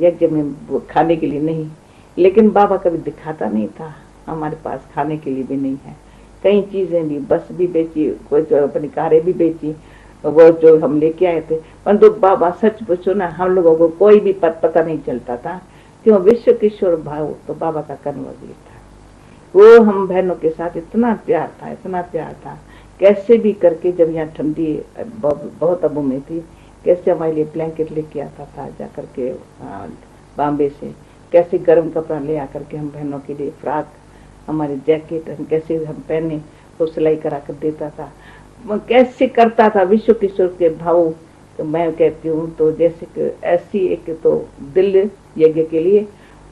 यज्ञ में वो खाने के लिए नहीं, लेकिन बाबा कभी दिखाता नहीं था हमारे पास खाने के लिए भी नहीं है। कई चीजें भी, बस भी बेची, कोई तो अपनी कारें भी बेची, वो जो हम लेके आए थे। परंतु बाबा सच पूछो ना, हम लोगों को कोई भी पता नहीं चलता था, क्यों? विश्व किशोर भाव तो बाबा का कन्वर्जन था। वो हम बहनों के साथ इतना प्यार था, इतना प्यार था। कैसे भी करके, जब यहाँ ठंडी बहुत अबू में थी, कैसे हमारे लिए ब्लैंकेट लेके आता था जा करके बॉम्बे से, कैसे गर्म कपड़ा ले आकर के हम बहनों के लिए फ्रॉक, हमारे जैकेट कैसे हम पहने, वो सिलाई करा कर देता था। वो कैसे करता था विश्व किशोर के भाव। तो मैं कहती हूँ तो जैसे कि ऐसी एक तो दिल यज्ञ के लिए,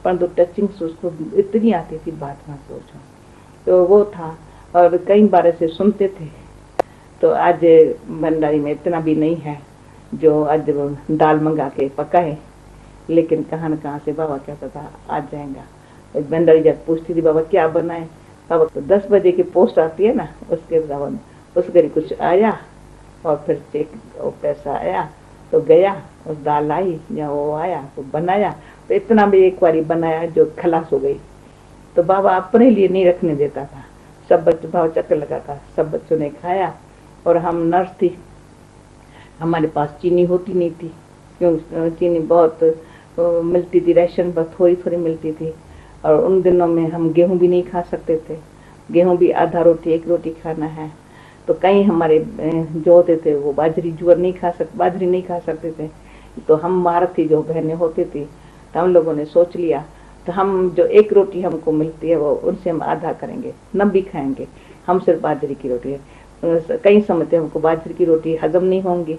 परंतु टचिंग उसको इतनी आती थी, बात ना सोचो। तो वो था, और कई बार ऐसे सुनते थे। तो आज भंडारी में इतना भी नहीं है जो आज दाल मंगा के पकाए, लेकिन कहाँ न कहाँ से बाबा कहता था आ जाएगा। भंडारी जब पूछती थी बाबा क्या बनाए, बाबा तो 10 बजे की पोस्ट आती है ना, उसके बाद उस घड़ी कुछ आया, और फिर चेक पैसा आया तो गया, और दाल आई या वो आया तो बनाया। तो इतना भी एक बारी बनाया जो खलास हो गई। तो बाबा अपने लिए नहीं रखने देता था, सब बच्चों भाव चक्कर लगाता, सब बच्चों ने खाया। और हम नर्स थी, हमारे पास चीनी होती नहीं थी, क्यों? चीनी बहुत मिलती थी, राशन बस थोड़ी थोड़ी मिलती थी। और उन दिनों में हम गेहूं भी नहीं खा सकते थे, गेहूं भी आधा रोटी 1 रोटी खाना है। तो कई हमारे जो होते थे वो बाजरी नहीं खा सकते थे। तो हम भारतीय जो बहनें होती थी, तो हम लोगों ने सोच लिया, तो हम जो 1 रोटी हमको मिलती है वो उनसे हम आधा करेंगे, न भी खाएंगे, हम सिर्फ बाजरी की रोटी। कई समझते हमको बाजरे की रोटी हजम नहीं होंगी,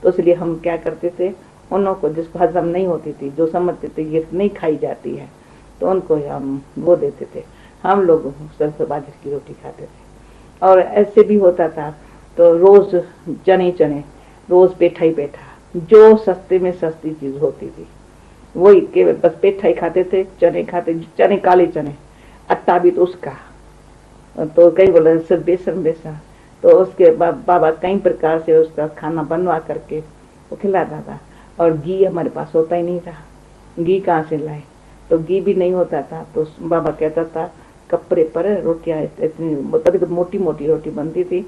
तो इसलिए हम क्या करते थे, उन को जिसको हजम नहीं होती थी, जो समझते थे ये नहीं खाई जाती है, तो उनको हम वो देते थे। हम लोग सिर्फ बाजरे की रोटी खाते थे। और ऐसे भी होता था, तो रोज चने, रोज पेठा ही पेठा, जो सस्ते में सस्ती चीज होती थी वही केवल बस पेठा ही खाते थे, चने खाते, चने काले चने, आटा भी तो उसका, तो कई बोले सिर्फ बेसन। तो उसके बाबा कई प्रकार से उसका खाना बनवा करके वो खिलाता था। और घी हमारे पास होता ही नहीं था, घी कहाँ से लाए? तो घी भी नहीं होता था, तो बाबा कहता था कपड़े पर रोटियां इतनी, तभी तो मोटी मोटी रोटी बनती थी,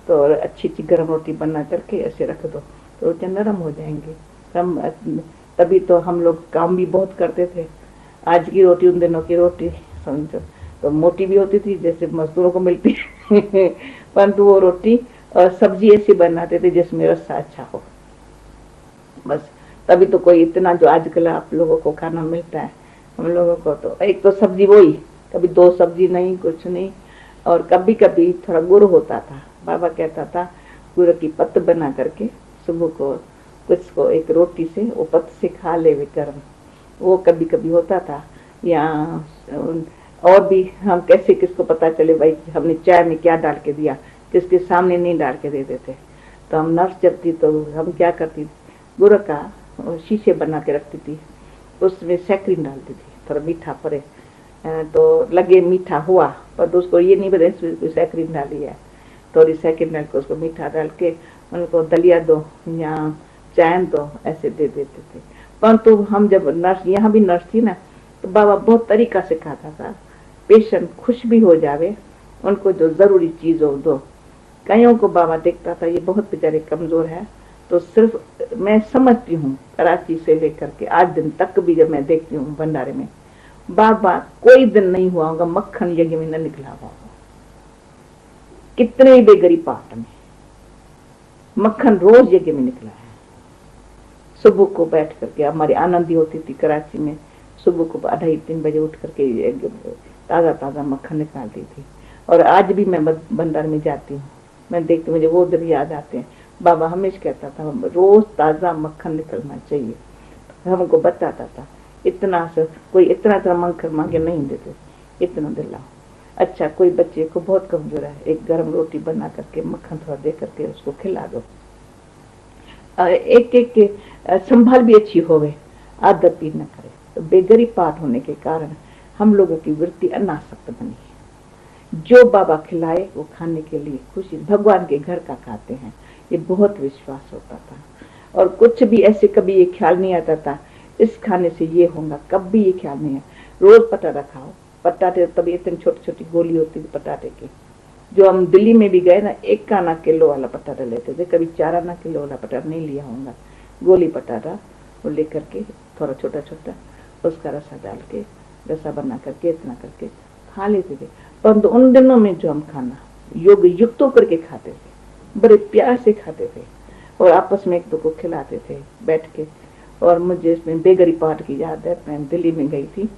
तो अच्छी अच्छी गर्म रोटी बना करके ऐसे रख दो तो रोटियां नरम हो जाएंगी। तभी तो हम लोग काम भी बहुत करते थे। आज की रोटी, उन दिनों की रोटी समझो तो मोटी भी होती थी जैसे मजदूरों को मिलती है परंतु वो रोटी और सब्जी ऐसी बनाते थे जिसमें रस्सा अच्छा हो, बस। तभी तो कोई इतना जो आजकल आप लोगों को खाना मिलता है, हम लोगों को तो एक तो सब्जी वही, कभी 2 सब्जी नहीं, कुछ नहीं। और कभी कभी थोड़ा गुड़ होता था, बाबा कहता था गुड़ की पत्त बना करके सुबह को कुछ को एक रोटी से वो पत्त से खा ले वे गर्म, वो कभी कभी होता था। या और भी हम कैसे किसको पता चले भाई हमने चाय में क्या डाल के दिया, किसके सामने नहीं डाल के दे देते। तो हम नर्स जब थी तो हम क्या करती थी, गुड़ का शीशे बना के रखती थी, उसमें सैकरीन डालती थी, थोड़ा मीठा पड़े तो लगे मीठा हुआ, पर तो उसको ये नहीं पता इसमें सैकरीन डाली है, थोड़ी सैकरीन डाल के उसको मीठा डाल के उनको दलिया दो या चाय दो, ऐसे दे देते थे। परंतु हम जब नर्स, यहाँ भी नर्स थी ना, तो बाबा बहुत तरीका से खाता था, पेशेंट खुश भी हो जावे, उनको जो जरूरी चीज हो दो। कईयों को बाबा देखता था ये बहुत बेचारे कमजोर है, तो सिर्फ मैं समझती हूँ कराची से लेकर के आज दिन तक भी जब मैं देखती हूँ भंडारे में, बाबा कोई दिन नहीं हुआ होगा मक्खन यज्ञ में न निकला हुआ, कितने बेगरीब पाठ में मक्खन रोज यज्ञ में निकला है। सुबह को बैठ करके हमारी आनंदी होती थी कराची में, सुबह को 2:30-3 बजे उठ करके ताजा ताजा मक्खन निकालती थी। और आज भी मैं भंडार में जाती हूँ, मैं देखती हूँ, मुझे वो दिन याद आते हैं। बाबा हमेशा कहता था रोज ताजा मक्खन निकलना चाहिए, हमको बताता था। इतना से कोई इतना मक्खन मांगे नहीं देते, इतना दिलाओ। अच्छा कोई बच्चे को बहुत कमजोर है, एक गर्म रोटी बना करके मक्खन थोड़ा दे करके उसको खिला दो। एक एक संभाल भी अच्छी होवे, आदत भी न करे। तो बेगरीब पाठ होने के कारण हम लोगों की वृत्ति अनासक्त बनी है। जो बाबा खिलाए वो खाने के लिए खुशी, भगवान के घर का खाते हैं, ये बहुत विश्वास होता था। और कुछ भी ऐसे कभी ये ख्याल नहीं आता था इस खाने से ये होगा, कभी ये ख्याल नहीं है। रोज पटाटा खाओ, पटाटे तभी इतनी छोटी छोटी गोली होती थी पटाटे की। जो हम दिल्ली में भी गए ना, 1 आना किलो वाला पटाटा लेते थे, कभी 4 आना किलो वाला पटाटा नहीं लिया होगा। गोली पटाटा वो लेकर के थोड़ा छोटा छोटा उसका रसा डाल के, रसा बना करके इतना करके खा लेते थे। परंतु उन दिनों में जो हम खाना योग युक्त होकर के खाते थे, बड़े प्यार से खाते थे और आपस में एक दो को खिलाते थे बैठ के। और मुझे इसमें बेगरी पाठ की याद है, मैं दिल्ली में गई थी,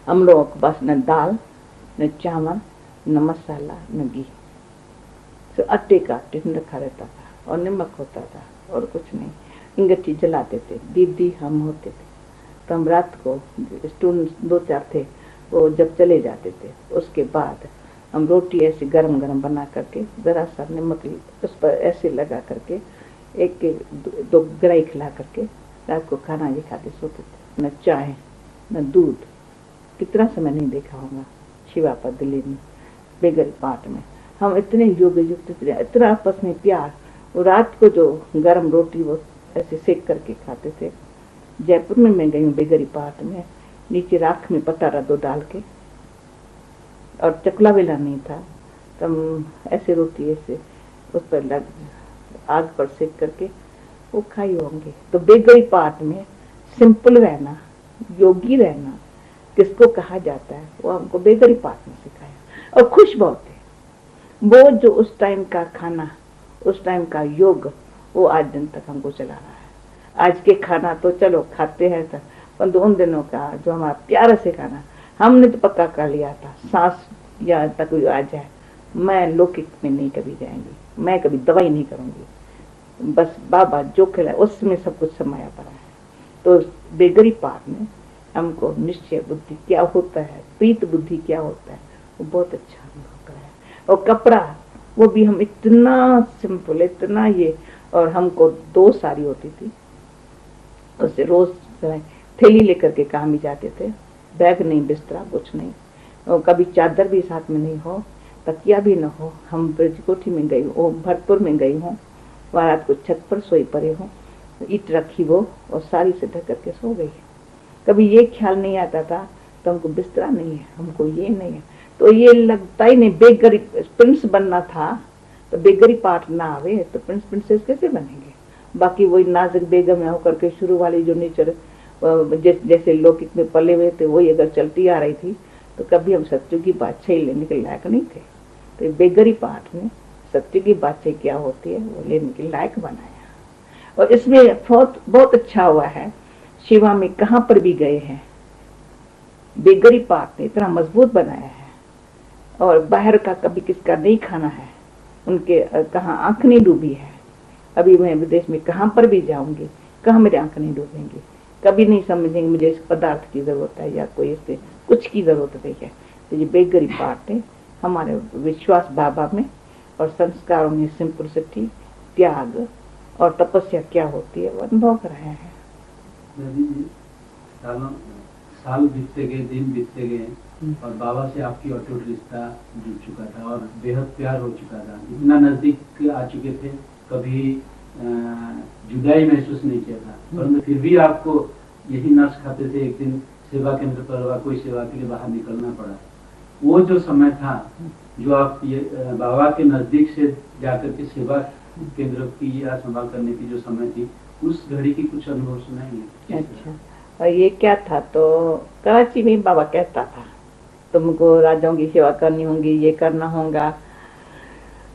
हम लोगों के पास न दाल, न चावल, न मसाला, न घी, तो आटे का टिफिन रखा रहता था और नमक होता था और कुछ नहीं। इंगठी जलाते थे, दीदी हम होते थे। तो हम रात को स्टूडेंट 2-4 थे, वो जब चले जाते थे उसके बाद हम रोटी ऐसे गरम गरम बना करके जरा सा नमक उस पर ऐसे लगा करके एक दो ग्राही खिला करके रात को खाना ये खाते सोते थे। न चाय न दूध, कितना समय नहीं देखा होगा शिवापत दिल्ली में बेगरी पाठ में। हम इतने योग युक्त थे, इतना आपस में प्यार। वो रात को जो गरम रोटी वो ऐसे सेक करके खाते थे। जयपुर में मैं गई हूँ बेगरी पाठ में, नीचे राख में पटाटा 2 डाल के, और चकला वेला नहीं था, तो हम ऐसे रोटी ऐसे उस पर लग आग पर सेक करके वो खाई होंगे। तो बेगरी पाठ में सिंपल रहना, योगी रहना किसको कहा जाता है, वो हमको बेगरी पाठ में सिखाया। और खुश बहुत थे वो, जो उस टाइम का खाना, उस टाइम का योग, वो आज दिन तक हमको चला रहा है। आज के खाना तो चलो खाते हैं तक, परंतु उन दिनों का जो हमारा प्यार से खाना, हमने तो पक्का कर लिया था, सांस या तक आ जाए मैं लौकिक में नहीं कभी जाएंगी, मैं कभी दवाई नहीं करूंगी, बस बाबा जो खिलाए उसमें सब कुछ समाया पड़ा है। तो बेगरी पाठ में हमको निश्चय बुद्धि क्या होता है, प्रीत बुद्धि क्या होता है, वो बहुत अच्छा अनुभव कराया। और कपड़ा वो भी हम इतना सिंपल, इतना ये, और हमको 2 साड़ी होती थी, उससे रोज थैली लेकर के काम ही जाते थे। बैग नहीं, बिस्तरा कुछ नहीं, और कभी चादर भी साथ में नहीं हो, तकिया भी न हो। हम ब्रजकोठी में गई हूँ, भरतपुर में गई हूँ, वहाँ रात को छत पर सोई पड़े हूँ, ईट रखी वो और साड़ी से ढक करके सो गई। कभी ये ख्याल नहीं आता था तो हमको बिस्तरा नहीं है, हमको ये नहीं है, तो ये लगता ही नहीं। बेगरी प्रिंस बनना था तो बेगरी पाठ ना आवे तो प्रिंस प्रिंसेस कैसे बनेंगे। बाकी वही नाजुक बेगम होकर के शुरू वाली जो नेचर जैसे लौकिक में पले हुए थे, वही अगर चलती आ रही थी तो कभी हम सत्य की बादशाही लेने के लायक नहीं थे। तो बेगरी पाठ में सत्य की बादशाही क्या होती है वो लेने के लायक बनाया। और इसमें बहुत बहुत अच्छा हुआ है, शिवा में कहाँ पर भी गए हैं बेगरी पाठ ने इतना मजबूत बनाया है। और बाहर का कभी किसका नहीं खाना है, उनके कहाँ आंख नहीं डूबी है। अभी मैं विदेश में कहाँ पर भी जाऊंगी, कहाँ मेरी आंख नहीं डूबेंगी, कभी नहीं समझेंगे मुझे इस पदार्थ की जरूरत है या कोई इससे कुछ की जरूरत नहीं है। तो ये बेगरी पाठ है हमारे विश्वास बाबा में और संस्कारों में सिंपलिसिटी, त्याग और तपस्या क्या होती है वो अनुभव कराया है। साल बीतते गए, दिन बीतते गए और बाबा से आपकी अटूट रिश्ता जुड़ चुका था और बेहद प्यार हो चुका था, इतना नजदीक आ चुके थे, कभी जुदाई महसूस नहीं किया था। परंतु फिर भी आपको यही नर्स खाते थे, एक दिन सेवा केंद्र पर कोई सेवा के लिए बाहर निकलना पड़ा। वो जो समय था जो आप ये बाबा के नजदीक से जाकर के सेवा केंद्र की या संभाल करने की जो समय थी, उस घड़ी की कुछ अनुभव सुनाएंगे। अच्छा, और ये क्या था, तो कराची में बाबा कहता था तुमको राजाओं की सेवा करनी होगी, ये करना होगा।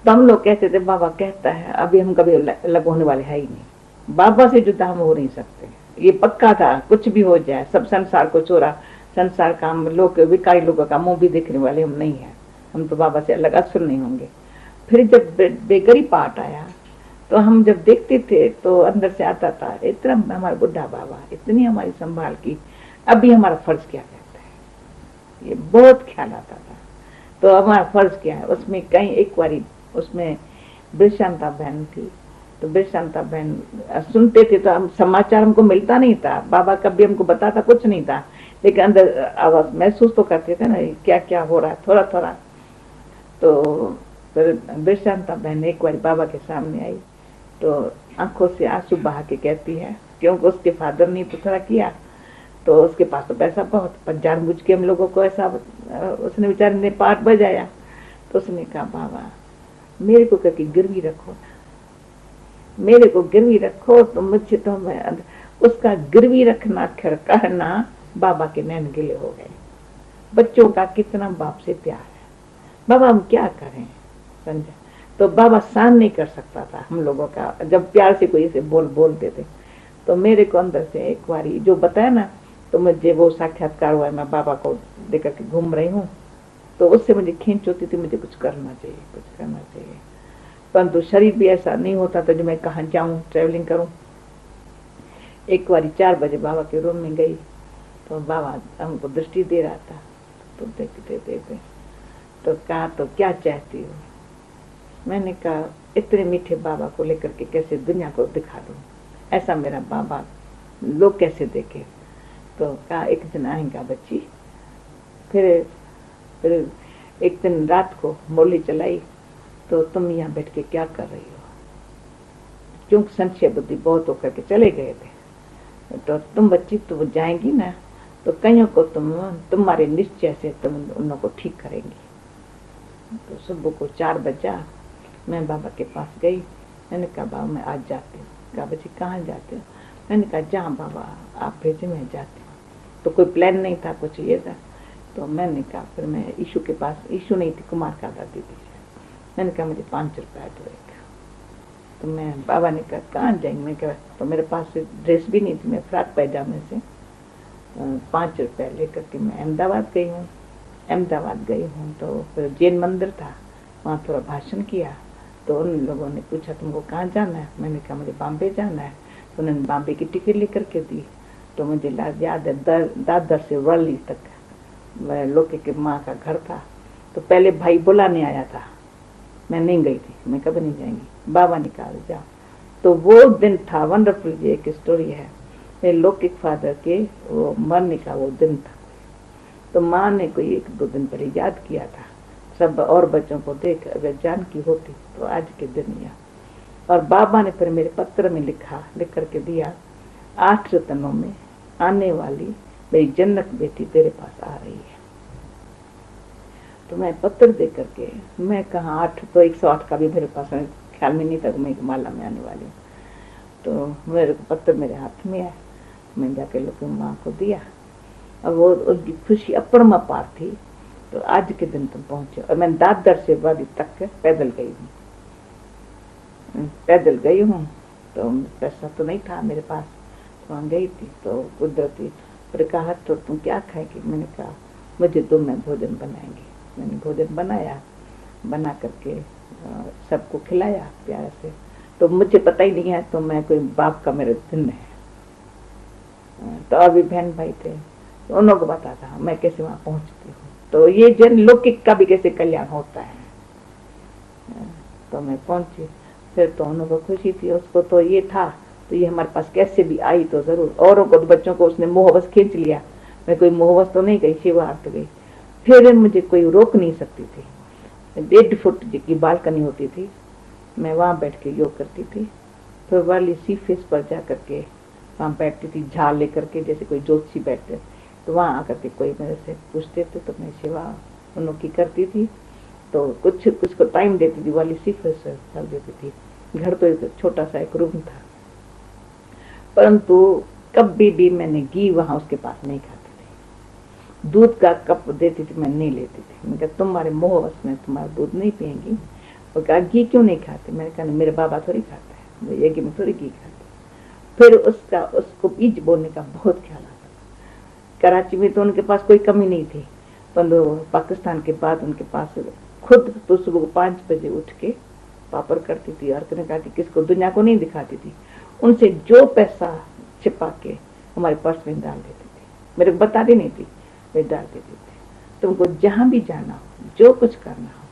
तो हम लोग कहते थे बाबा कहता है, अभी हम कभी अलग होने वाले है ही नहीं, बाबा से जुदा हम हो नहीं सकते, ये पक्का था। कुछ भी हो जाए, सब संसार को छोड़ा, संसार का हम लोग विकारी लोगों का मुंह भी देखने वाले हम नहीं है, हम तो बाबा से अलग असुर नहीं होंगे। फिर जब बेगरी पाठ आया तो हम जब देखते थे तो अंदर से आता था, इतना हमारा बुढ़ा बाबा, इतनी हमारी संभाल की, अभी हमारा फर्ज क्या कहता है, ये बहुत ख्याल आता था। तो हमारा फर्ज क्या है, उसमें कहीं एक बारी उसमें बिरशांता बहन थी, तो बिरशांता बहन सुनते थे तो हम समाचार हमको मिलता नहीं था, बाबा कभी हमको बताता कुछ नहीं था, लेकिन अंदर आवाज महसूस तो करते थे ना क्या क्या हो रहा है थोड़ा थोड़ा। तो फिर बिरशांता बहन एक बार बाबा के सामने आई तो आंखों से आंसू बहा के कहती है, क्योंकि उसके फादर ने तो थोड़ा किया, तो उसके पास तो पैसा बहुत, पर जानबूझ के हम लोगों को ऐसा उसने बेचारे ने पार्ट बजाया। तो उसने कहा बाबा मेरे को करके गिरवी रखो ना, मेरे को गिरवी रखो। तो मुझे तो मैं उसका गिरवी रखना कहना बाबा के नैन गिले हो गए। बच्चों का कितना बाप से प्यार है, बाबा हम क्या करें, समझे। तो बाबा सहन नहीं कर सकता था हम लोगों का जब प्यार से कोई ऐसे बोलते थे। तो मेरे को अंदर से एक बारी जो बताया ना, तो मुझे वो साक्षात्कार हुआ, मैं बाबा को लेकर के घूम रही हूँ, तो उससे मुझे खींच होती थी, मुझे कुछ करना चाहिए, कुछ करना चाहिए। परंतु शरीर भी ऐसा नहीं होता था जो मैं कहाँ जाऊं, ट्रेवलिंग करूं। एक बारी 4 बजे बाबा के रूम में गई, तो बाबा हमको दृष्टि दे रहा था। तो देखते देखते तो कहा तो क्या चाहती हो। मैंने कहा इतने मीठे बाबा को लेकर के कैसे दुनिया को दिखा दूं, ऐसा मेरा बाबा लोग कैसे देखे। तो कहा एक दिन आएगा बच्ची। फिर एक दिन रात को मुरली चलाई, तो तुम यहाँ बैठ के क्या कर रही हो, क्योंकि संशय बुद्धि बहुत होकर के चले गए थे। तो तुम बच्ची तो जाएंगी ना, तो कईयों को तुम्हारे निश्चय से तुम उन को ठीक करेंगी। तो सुबह को 4 बजा, मैं बाबा के पास गई। मैंने कहा बाबा मैं आज जाती हूँ। कहा बच्ची कहाँ जाते हो। मैंने कहा जहाँ बाबा आप भेजे मैं जाती हूँ। तो कोई प्लान नहीं था, कुछ ये था। तो मैंने कहा फिर मैं ईशु के पास, ईशु नहीं थी कुमार का दादी थी। मैंने कहा मुझे 5 रुपया दो एक। तो मैं बाबा ने कहा कहाँ जाएंगे। मैं कहा तो मेरे पास ड्रेस भी नहीं थी, मैं फ्रॉक पैजामे से 5 रुपया लेकर के मैं अहमदाबाद गई हूँ। अहमदाबाद गई हूँ तो फिर जैन मंदिर था, वहाँ थोड़ा भाषण किया। तो उन लोगों ने पूछा तुमको कहाँ जाना है। मैंने कहा मुझे बॉम्बे जाना है। तो उन्होंने बॉम्बे की टिकट लेकर के दी। तो मुझे याद है दादर से वर्ली तक लोके के माँ का घर था। तो पहले भाई बुलाने आया था, मैं नहीं गई थी, मैं कभी नहीं जाएंगी, बाबा निकाल जाओ। तो वो दिन था वंडरफुल। ये एक स्टोरी है मेरे लौकिक फादर के वो मरने का वो दिन था। तो माँ ने कोई 1-2 दिन पहले याद किया था सब और बच्चों को देख, अगर जान की होती तो आज के दिन या। और बाबा ने फिर मेरे पत्र में लिख करके दिया 8 रत्नों में आने वाली मेरी जन्नत बेटी तेरे पास आ रही है। तो मैं पत्र दे करके, मैं कहा 8 तो 108 का भी मेरे पास ख्याल में नहीं था मैं माला में आने वाली हूँ। तो मेरे को पत्र मेरे हाथ में आया, मैं जाके लोग माँ को दिया। और वो उनकी खुशी अपरमापार थी। तो आज के दिन तुम पहुंचे। और मैं दादर से वादी तक पैदल गई हूँ। तो पैसा तो नहीं था मेरे पास, तो वहाँ गई थी। तो कुदरती फिर कहा तो तुम क्या खाएगी। मैंने कहा मुझे तो मैं भोजन बनाएंगी। मैंने भोजन बनाया, बना करके सबको खिलाया प्यार से। तो मुझे पता ही नहीं है, तो मैं कोई बाप का मेरे दिन है। तो और भी बहन भाई थे, तो उन लोगों को पता था मैं कैसे वहां पहुंचती हूँ। तो ये जन लौकिक का भी कैसे कल्याण होता है। तो मैं पहुंची, फिर तो उन लोगों को खुशी थी। उसको तो ये था, तो ये हमारे पास कैसे भी आई तो जरूर। औरों को तो बच्चों को उसने मोहवश खींच लिया, मैं कोई मोहवश तो नहीं गई, शिवार्थ गई। फिर मुझे कोई रोक नहीं सकती थी। 1.5 फुट की बालकनी होती थी, मैं वहां बैठ के योग करती थी। फिर वाली सी फेस पर जा करके वहां बैठती थी, झाल लेकर के, जैसे कोई ज्योतिषी बैठते। तो वहां आकर के कोई मेरे से पूछते थे, तो मैं सेवा उन लोग की करती थी। तो कुछ को टाइम देती थी, वाली सी फेस कर देती थी। घर तो एक छोटा सा एक रूम था, परंतु कभी भी मैंने घी वहां उसके पास नहीं खाती थी। दूध का कप देती थी, मैं नहीं लेती थी। मैं कहा तुम्हारे मोहवश में तुम्हारा दूध नहीं पियेंगी। और कहा घी क्यों नहीं खाते। मैंने कहा मेरे बाबा थोड़ी खाते हैं, वो यज्ञ में थोड़ी घी खाते। फिर उसको बीज बोलने का बहुत ख्याल आता था। कराची में तो उनके पास कोई कमी नहीं थी, पर पाकिस्तान के बाद उनके पास खुद तो सुबह को 5 बजे उठ के पापड़ करती थी। और कहा किसको, दुनिया को नहीं दिखाती थी। उनसे जो पैसा छिपा के हमारे पर्स में डाल देती थी, मेरे को बताती नहीं थी, वे डाल देती थी। तुमको जहां भी जाना हो, जो कुछ करना हो।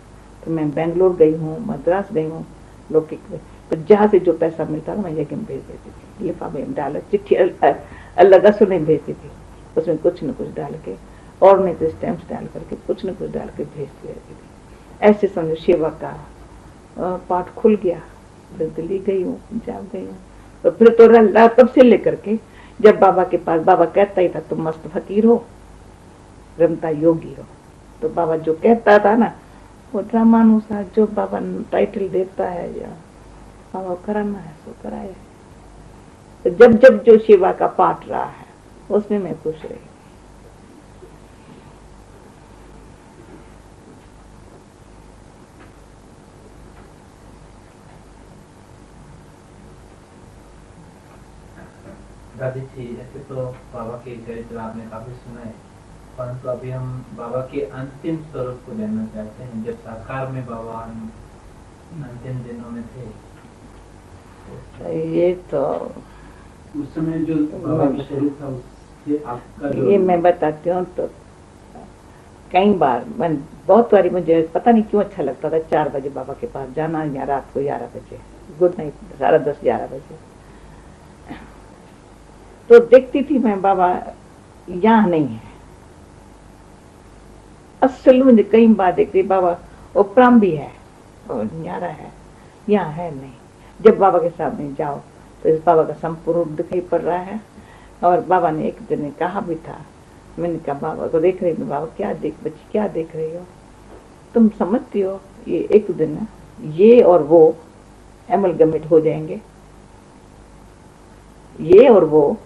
तो मैं बेंगलोर गई हूँ, मद्रास गई हूँ लौकिक में, तो जहाँ से जो पैसा मिलता था मैं यज्ञ में भेज देती थी। लिफाफे में डाल, चिट्ठी अलग असुल नहीं भेजती थी, उसमें कुछ न कुछ डाल के, और नहीं तो स्टैम्प्स डाल करके कुछ न कुछ डाल के भेजती रहती थी। ऐसे समझो सेवा का पाठ खुल गया। फिर दिल्ली गई हूँ, पंजाब गई हूँ, तो फिर तो तब से लेकर के जब बाबा के पास, बाबा कहता ही था तुम मस्त फकीर हो, रमता योगी हो, तो बाबा जो कहता था ना वो ड्रामानुसार जो बाबा टाइटल देता है या बाबा कराना है सो कराए। तो जब जब जो सेवा का पाठ रहा है उसमें मैं खुश रही। दादी जी, ऐसे तो बाबा के चरित्र आपने काफी सुना है, परंतु अभी हम बाबा के अंतिम स्वरूप को जानना चाहते हैं। जब साकार में बाबा अंतिम दिनों में थे, ये तो उस समय जो बाबा का स्वरूप था उससे आपका जो ये मैं बताती हूँ। तो कई बार मैं बहुत बारी मुझे पता नहीं क्यों अच्छा लगता था 4 बजे बाबा के पास जाना या रात को 11 बजे, गुड नाइट 10:30-11 बजे। तो देखती थी मैं बाबा यहाँ नहीं है। असल मुझे कई बार देखती बाबा उपराम भी है और न्यारा है, यहाँ है नहीं। जब बाबा के सामने जाओ तो इस बाबा का संपूर्ण रूप दिखाई पड़ रहा है। और बाबा ने एक दिन कहा भी था, मैंने कहा बाबा को देख रही हूँ, बाबा क्या बच्ची क्या देख रही हो, तुम समझती हो ये एक दिन ये और वो एमलगमेट हो जाएंगे, ये और वो।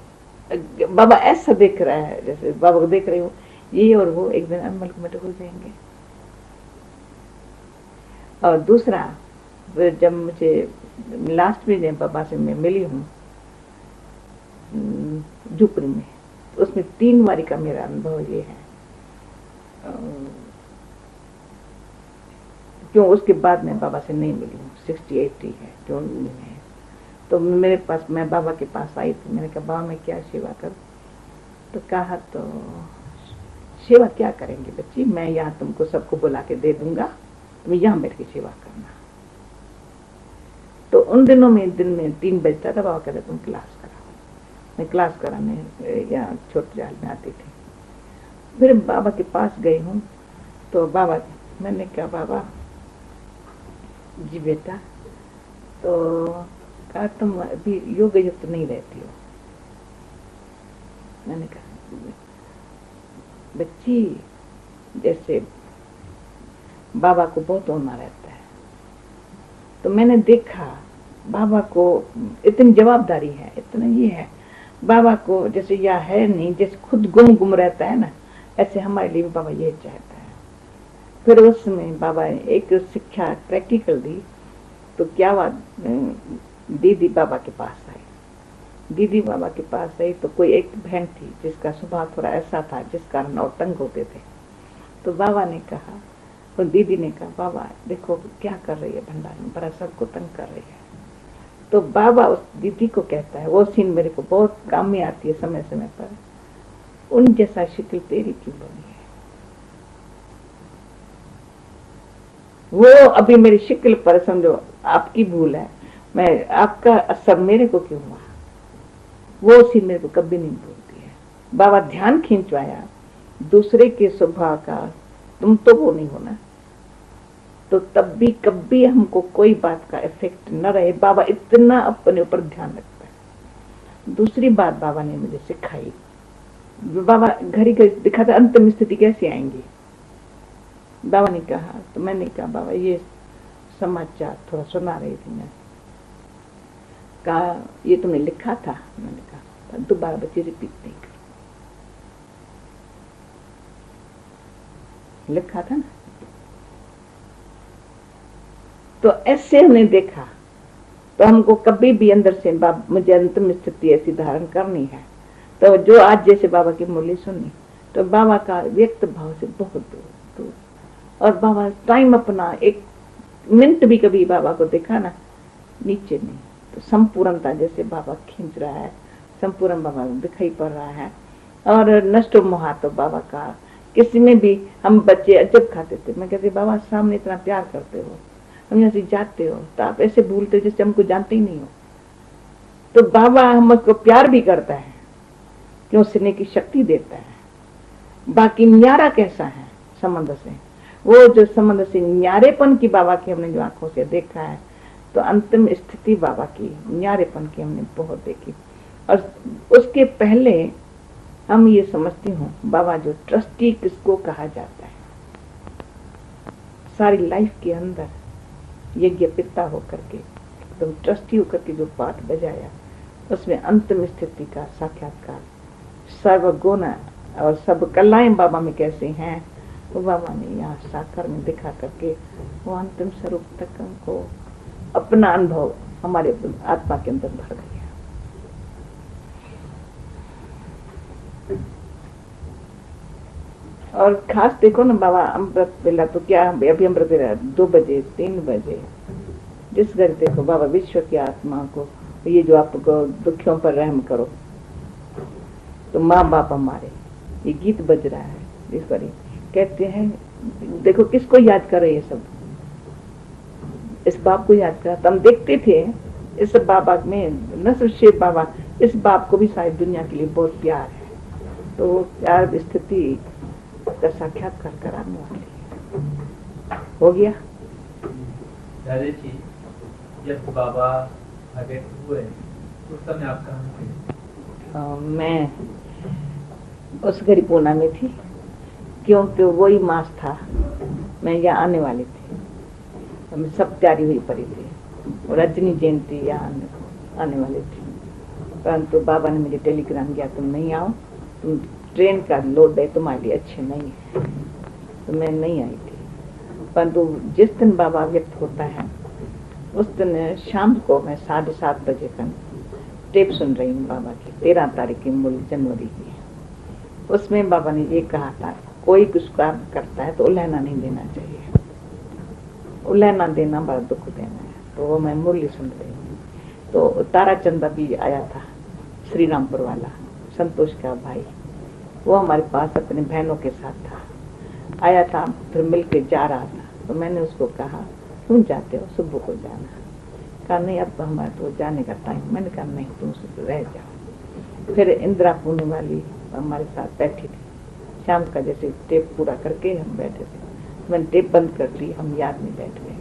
बाबा ऐसा देख रहा है जैसे बाबा को देख रही हूँ, ये और वो एक दिन एमलगमेट हो जाएंगे। और दूसरा जब मुझे लास्ट में जब बाबा से मैं मिली हूँ झुपड़ी में, तो उसमें 3 बारी का मेरा अनुभव ये है। क्यों उसके बाद मैं बाबा से नहीं मिली हूँ, 60-80 है जो में है। तो मेरे पास, मैं बाबा के पास आई थी, मैंने कहा बाबा मैं क्या सेवा करूं? तो कहा तो सेवा क्या करेंगे बच्ची, मैं यहाँ तुमको सबको बुला के दे दूंगा, तुम यहाँ बैठ के सेवा करना। तो उन दिनों में दिन में 3 बजता था, बाबा कहते तुम क्लास कराओ। मैं क्लास कराने यहाँ छोटे जाल में आती थी। फिर बाबा के पास गई हूँ तो बाबा, मैंने कहा बाबा जी बेटा, तो कहा तुम अभी योग युक्त नहीं रहती हो। मैंने कहा बच्ची जैसे बाबा को बहुत होना रहता है, तो मैंने देखा बाबा को इतनी जवाबदारी है, इतना ये है बाबा को, जैसे यह है नहीं, जैसे खुद गुम रहता है ना, ऐसे हमारे लिए भी बाबा ये चाहता है। फिर उसमें बाबा ने एक शिक्षा प्रैक्टिकल दी। तो क्या बात, दीदी बाबा के पास आई। दीदी बाबा के पास आई तो कोई एक बहन थी जिसका स्वभाव थोड़ा ऐसा था जिस कारण नौटंक होते थे। तो बाबा ने कहा, तो दीदी ने कहा बाबा देखो क्या कर रही है भंडार में, बड़ा सबको तंग कर रही है। तो बाबा उस दीदी को कहता है, वो सीन मेरे को बहुत काम में आती है समय समय पर, उन जैसा शिकल तेरी क्यों बनी है? वो अभी मेरी शिकल पर समझो आपकी भूल है, मैं आपका असर मेरे को क्यों हुआ? वो सीन मेरे को कभी नहीं भूलती है। बाबा ध्यान खींचवाया दूसरे के स्वभाव का, तुम तो वो नहीं होना, तो तब भी कभी हमको कोई बात का इफेक्ट न रहे। बाबा इतना अपने ऊपर ध्यान रखता है। दूसरी बात बाबा ने मुझे सिखाई, बाबा घड़ी घड़ी दिखाता अंतिम स्थिति कैसे आएंगी। बाबा ने कहा, तो मैंने कहा बाबा ये समाचार थोड़ा सुना रही थी मैं, कहा ये तुमने लिखा था? मैंने कहा दोबारा बच्चे रिपीट नहीं कर, लिखा था ना। तो ऐसे हमने देखा, तो हमको कभी भी अंदर से मुझे अंतिम स्थिति ऐसी धारण करनी है, तो जो आज जैसे बाबा की मुरली सुनी, तो बाबा का व्यक्त भाव से बहुत दूर। और बाबा टाइम अपना 1 मिनट भी कभी बाबा को देखा ना नीचे नहीं, तो संपूर्णता जैसे बाबा खींच रहा है, संपूर्ण बाबा दिखाई पड़ रहा है। और नष्ट मोहा तो बाबा का किसी में भी, हम बच्चे अजब खाते थे, मैं कहती बाबा सामने इतना प्यार करते हो, हम यहाँ से जाते हो तो आप ऐसे भूलते जैसे हमको जानते ही नहीं हो। तो बाबा हमको प्यार भी करता है, क्यों सुनने की शक्ति देता है। बाकी न्यारा कैसा है संबंध से, वो जो संबंध से न्यारेपन की बाबा की हमने जो आंखों से देखा है, तो अंतिम स्थिति बाबा की न्यारेपन की हमने बहुत देखी। और उसके पहले हम ये समझती हूँ बाबा जो ट्रस्टी किसको कहा जाता है, सारी लाइफ के अंदर यज्ञ पिता होकर के एकदम ट्रस्टी होकर के जो पाठ बजाया, उसमें अंतिम स्थिति का साक्षात्कार, सर्वगुण और सब कलाएं बाबा में कैसे हैं, वो बाबा ने यहाँ साकार में दिखा करके वो अंतिम स्वरूप तक हमको अपना अनुभव हमारे आत्मा के अंदर भर गया। और खास देखो ना बाबा अमृत वेला तो क्या, अभी अमृत वेला 2 बजे 3 बजे जिस घर देखो बाबा विश्व की आत्मा को, ये जो आपको दुखियों पर रहम करो, तो माँ बाप हमारे, ये गीत बज रहा है इस पर कहते हैं, देखो किसको याद करे ये सब, इस बाप को याद करा। तो हम देखते थे इस बाबा में न सिर्फ शिव बाबा, इस बाप को भी शायद दुनिया के लिए बहुत प्यार है, तो वो प्यार स्थिति का साक्षात्कार कराने वाली हो गया। दादा जी, जब बाबा प्रकट हुए उस समय आप कहाँ थे? मैं उस घड़ी पूना में थी, क्योंकि वही मास था, मैं यहाँ आने वाली थी, हमें सब तैयारी हुई पड़ी थी, और रजनी जयंती यहाँ आने वाली थी, परंतु बाबा ने मुझे टेलीग्राम किया तुम नहीं आओ, तुम ट्रेन का लोड है तुम्हारे लिए अच्छे नहीं है, तो मैं नहीं आई थी। परंतु जिस दिन बाबा व्यक्त होता है उस दिन शाम को मैं 7:30 बजे का टेप सुन रही हूँ बाबा की, 13 तारीख की जनवरी की। उसमें बाबा ने ये कहा था, कोई कुछ काम करता है तो उल्हना नहीं देना चाहिए, उल्हना देना बड़ा दुख देना है। तो वो मैं मुरली सुन रही हूँ, तो तारा चंदा भी आया था, श्री रामपुर वाला संतोष का भाई, वो हमारे पास अपने बहनों के साथ था, आया था, फिर मिल के जा रहा था। तो मैंने उसको कहा तुम जाते हो सुबह को जाना, कहा नहीं अब हमारा तो जाने का टाइम, मैंने कहा नहीं तुम रह जाओ। फिर इंदिरा पुणे वाली हमारे साथ बैठी थी, शाम का जैसे टेप पूरा करके हम बैठे थे, मैंने टेप बंद कर ली, हम याद में बैठ गए।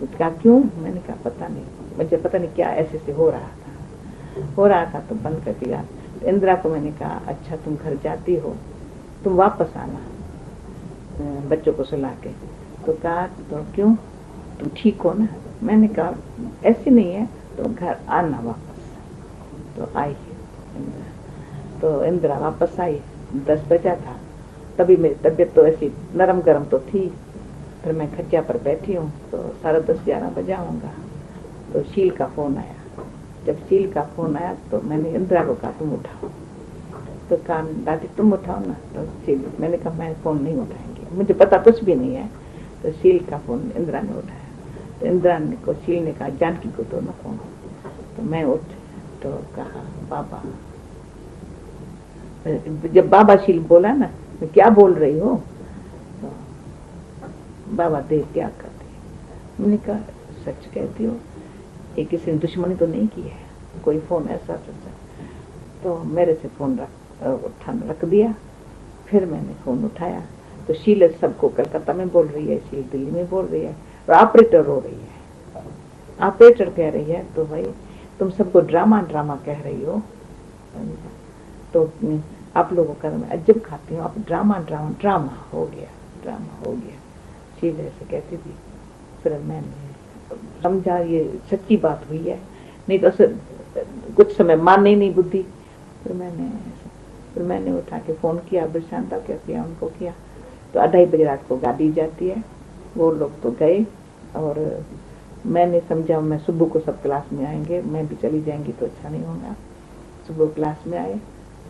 तो कहा क्यों, मैंने कहा पता नहीं, मुझे पता नहीं क्या ऐसे से हो रहा था तो बंद कर दिया। तो इंदिरा को मैंने कहा अच्छा तुम घर जाती हो, तुम वापस आना बच्चों को सुला के। तो कहा तो क्यों, तुम ठीक हो ना, मैंने कहा ऐसे नहीं है, तो घर आना वापस। तो आई इंदिरा, तो इंदिरा वापस आई, 10 बजा था, तभी मेरी तबीयत तो ऐसी नरम गरम तो थी। फिर मैं खच्चा पर बैठी हूँ, तो 10:30-11 बजा होगा, तो शील का फोन आया। जब शील का फोन आया तो मैंने इंदिरा को कहा तुम उठाओ, तो कहा दादी तुम उठाओ ना, तो शील, मैंने कहा मैं फोन नहीं उठाएंगे, मुझे पता कुछ भी नहीं है। तो शील का फोन इंदिरा ने उठाया, तो इंदिरा ने को शील ने कहा जानकी को दो ना फोन। तो मैं उठ, तो कहा बाबा, जब बाबा शील बोला ना तो क्या बोल रही हो, तो बाबा देह त्याग करती। मैंने कहा सच कहती हो, ये किसी ने दुश्मनी तो नहीं की है, कोई फोन ऐसा सच्चा। तो मेरे से फोन रख दिया। फिर मैंने फोन उठाया, तो शील सबको कलकत्ता में बोल रही है, शील दिल्ली में बोल रही है, और ऑपरेटर रो रही है, ऑपरेटर कह रही है तो भाई तुम सबको ड्रामा कह रही हो, तो आप लोगों का मैं अजब खाती हूँ, आप ड्रामा हो गया। शील ऐसे कहती थी। फिर मैंने समझा ये सच्ची बात हुई है, नहीं तो कुछ समय माने नहीं बुद्धि। फिर मैंने उठा के फोन किया, बिरशांता क्या किया, उनको किया, तो 2:30 बजे रात को गाड़ी जाती है, वो लोग तो गए। और मैंने समझा मैं सुबह को सब क्लास में आएंगे, मैं भी चली जाएंगी तो अच्छा नहीं होगा। सुबह क्लास में आए,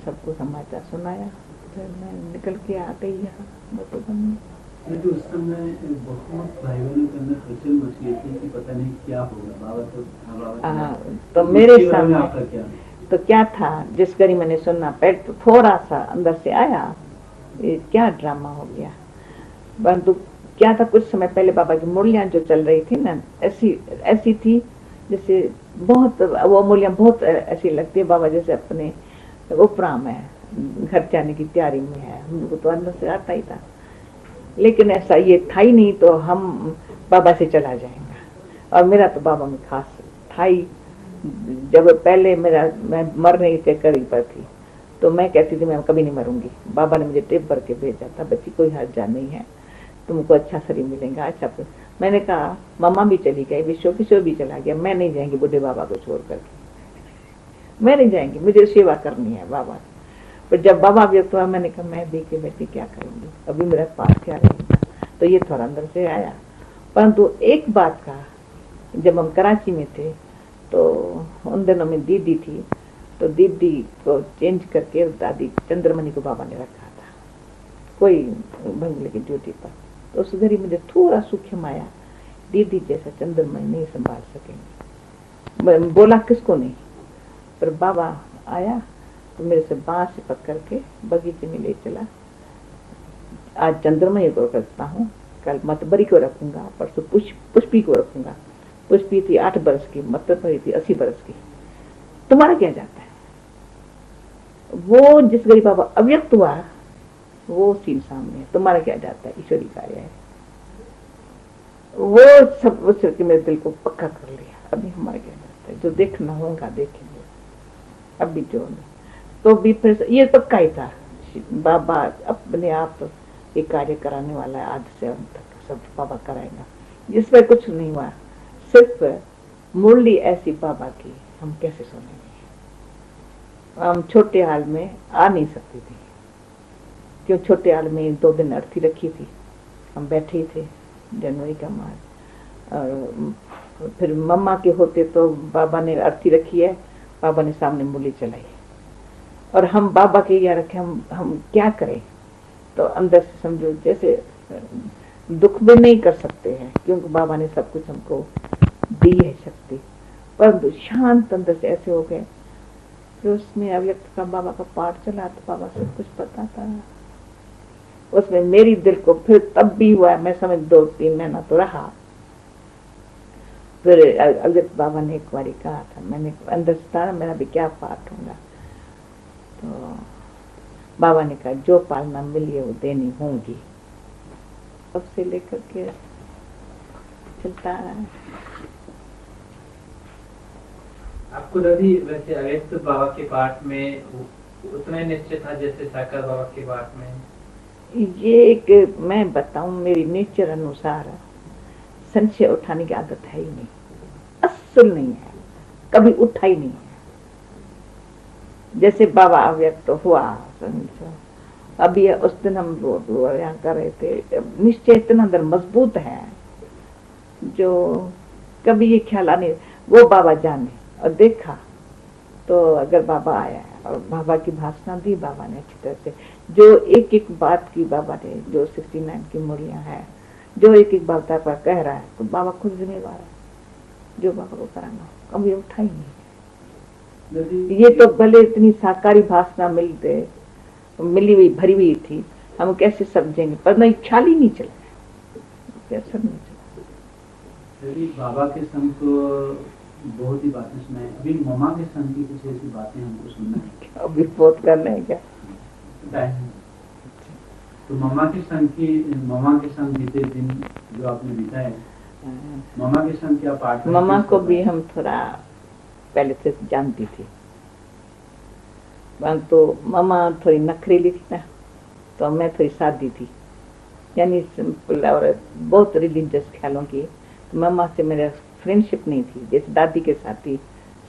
सबको समाचार सुनाया, फिर मैं निकल के आ गई यहाँ मधुबन में। लेकिन उस समय बहुत भाई बहनों के अंदर हलचल मच गई थी कि पता नहीं क्या होगा, बाबा तो मेरे सामने आपका क्या तो क्या था, जिस घड़ी मैंने सुनना पैर तो थोड़ा सा अंदर से आया, ये क्या ड्रामा हो गया। परंतु क्या था, कुछ समय पहले बाबा की मुरलियां जो चल रही थी ना, ऐसी थी जैसे बहुत, वो मुरलियां बहुत ऐसी लगती है बाबा जैसे अपने उपराम है, घर जाने की तैयारी में है, हमको तो अंदर से आता ही था। लेकिन ऐसा ये था ही नहीं, तो हम बाबा से चला जाएंगे, और मेरा तो बाबा में खास था ही। जब पहले मैं मरने के करीब पर थी तो मैं कहती थी मैं कभी नहीं मरूंगी। बाबा ने मुझे टेप भर के भेजा था, बच्ची कोई हर्जा नहीं है, तुमको अच्छा शरीर मिलेगा, अच्छा। मैंने कहा मम्मा भी चली गई, विश्व भी चला गया, मैं नहीं जाएंगी बुढ़े बाबा को छोड़ करके, मैं नहीं जाएंगी, मुझे सेवा करनी है बाबा। पर जब बाबा व्यक्त हुआ मैंने कहा मैं देख के बैठी क्या करूंगी, अभी मेरे पास क्या रहेगा। तो ये थोड़ा अंदर से आया। परंतु एक बात का, जब हम कराची में थे तो उन दिनों में दीदी थी, तो दीदी को चेंज करके दादी चंद्रमणि को बाबा ने रखा था कोई बंगले की ड्यूटी पर। तो उस घड़ी मुझे थोड़ा सूक्ष्म आया, दीदी जैसा चंद्रमणि नहीं संभाल सकेंगे। बोला किसको नहीं, पर बाबा आया तो मेरे से बांस से पकड़ के बगीचे में ले चला। आज चंद्रमणि को रखता हूँ, कल मतबरी को रखूंगा, परसों पुष्पी को रखूंगा। पुष्पी थी 8 बरस की, मतबरी थी 80 बरस की। तुम्हारा क्या जाता है? वो जिस गरीब बाबा अव्यक्त हुआ वो सीन सामने है, तुम्हारा क्या जाता है, ईश्वरी कार्य है। वो सब उस मेरे दिल को पक्का कर लिया, अभी हमारा क्या जाता है, जो देखना होगा देखेंगे, अभी जो नहीं। तो भी फिर ये पक्का ही था, बाबा अपने आप ये कार्य कराने वाला है, आज से अंत तक सब बाबा कराएगा। जिस पर कुछ नहीं हुआ, सिर्फ मुरली ऐसी बाबा की हम कैसे सुनेंगे। हम छोटे हाल में आ नहीं सकती थी, क्यों छोटे हाल में 2 दिन अर्थी रखी थी, हम बैठे ही थे जनवरी का मास। और फिर मम्मा के होते तो बाबा ने अर्थी रखी है, बाबा ने सामने मुरली चलाई और हम बाबा के यहाँ रखे, हम क्या करें। तो अंदर से समझो जैसे दुख भी नहीं कर सकते हैं, क्योंकि बाबा ने सब कुछ हमको दी है शक्ति, परंतु शांत अंदर से ऐसे हो गए। फिर उसमें अव्यक्त का बाबा का पाठ चला तो बाबा सब कुछ पता था उसमें। मेरी दिल को फिर तब भी हुआ, मैं समझ 2-3 महीना तो रहा। फिर अव्यक्त बाबा ने एक बार कहा था, मैंने अंदर से था मेरा भी क्या पाठ होगा। तो बाबा ने कहा जो पालना मिली है वो देनी होंगी। तब से लेकर के चलता है। आपको दादी वैसे अव्यक्त बाबा के पाठ में उतना ही निश्चय था जैसे साकार बाबा के पाठ में? ये एक मैं बताऊं, मेरी नेचर अनुसार संशय उठाने की आदत है ही नहीं, असल नहीं है, कभी उठा ही नहीं है। जैसे बाबा अव्यक्त हुआ अभी उस दिन हम यहाँ कर रहे थे, निश्चय इतना अंदर मजबूत है जो कभी ये ख्याल आने, वो बाबा जाने। और देखा तो अगर बाबा आया और बाबा की भाषणा दी बाबा ने अच्छी तरह से, जो एक एक बात की बाबा ने, जो 69 की मुड़ियां है, जो एक एक बात पर कह रहा है, तो बाबा खुद जिम्मेवार है, जो बाबा को कराना कभी उठा ही नहीं। ये तो भले इतनी साकारी भाषणा मिली हुई भरी हुई थी, हम कैसे समझेंगे, पर नहीं ख्याल ही नहीं चला, कैसा नहीं चला। बाबा के संग तो बहुत ही बातें सुनाई, अभी ममा के संग की कुछ ऐसी बातें हमको सुनना है। अभी बहुत करना है क्या? तो ममा के संग बीते दिन जो आपने बिताए, ममा के संग क्या पाठ? ममा को भी हम थोड़ा पहले से जानती थी, तो ममा थोड़ी नखरीली थी ना, तो मैं थोड़ी सादी थी, यानी सिंपल और बहुत रिलीजियस ख्यालों की। तो ममा से मेरा फ्रेंडशिप नहीं थी, जैसे दादी के साथ ही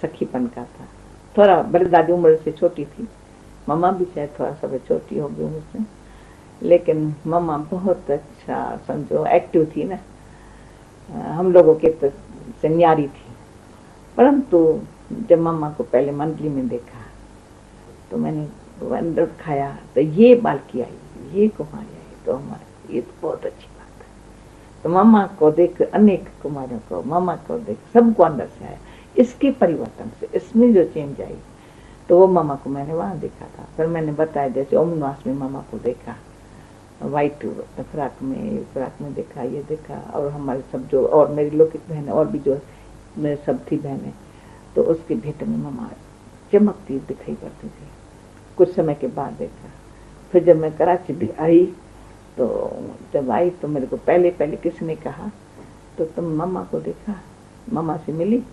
सखीपन का था थोड़ा। भले दादी उम्र से छोटी थी, ममा भी शायद थोड़ा सा छोटी हो गई मुझसे, लेकिन ममा बहुत अच्छा समझो एक्टिव थी ना, हम लोगों के तो सन्यारी थी। परंतु जब मम्मा को पहले मंडली में देखा तो मैंने अंदर खाया तो ये बालकी आई, ये कुमारी आई, तो हमारे ये तो बहुत अच्छी बात है। तो मम्मा को देख अनेक कुमारियों को, मम्मा को देख सबको अंदर से आया। इसके परिवर्तन से इसमें जो चेंज आई, तो वो मम्मा को मैंने वहां देखा था। फिर मैंने बताया जैसे ओम निवास में मम्मा को देखा, व्हाइट फ्राक में देखा, ये देखा। और हमारे सब जो और मेरी लौकिक बहन और भी जो मेरे सब थी बहनें, तो उसके भेंट में मम्मा चमकती दिखाई पड़ती थी। कुछ समय के बाद देखा, फिर जब मैं कराची भी आई, तो जब आई तो मेरे को पहले किसी ने कहा तो तुम मम्मा को देखा? मम्मा से मिली,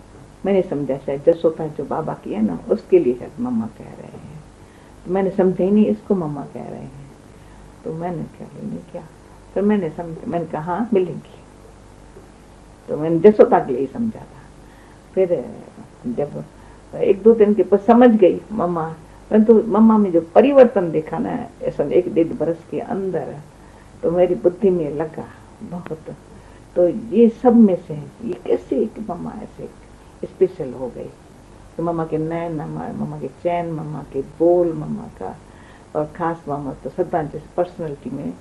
मैंने समझा शायद जसोता जो बाबा की है ना उसके लिए शायद मम्मा कह रहे हैं। तो मैंने समझा ही नहीं इसको मम्मा कह रहे हैं। तो मैंने क्या क्या फिर मैंने समझा, मैंने कहा हाँ मिलेंगी। तो मैंने जसोता के लिए समझा था। फिर जब 1-2 दिन के बाद समझ गई मम्मा, परंतु मम्मा में जो परिवर्तन देखा ना ऐसा 1-1.5 बरस के अंदर, तो मेरी बुद्धि में लगा बहुत। तो ये सब में से ये कैसे एक मम्मा ऐसे स्पेशल हो गई। तो मम्मा के नैन, मम्मा के चैन, मम्मा के बोल, मम्मा का और खास मम्मा तो श्रद्धांजलि पर्सनैलिटी में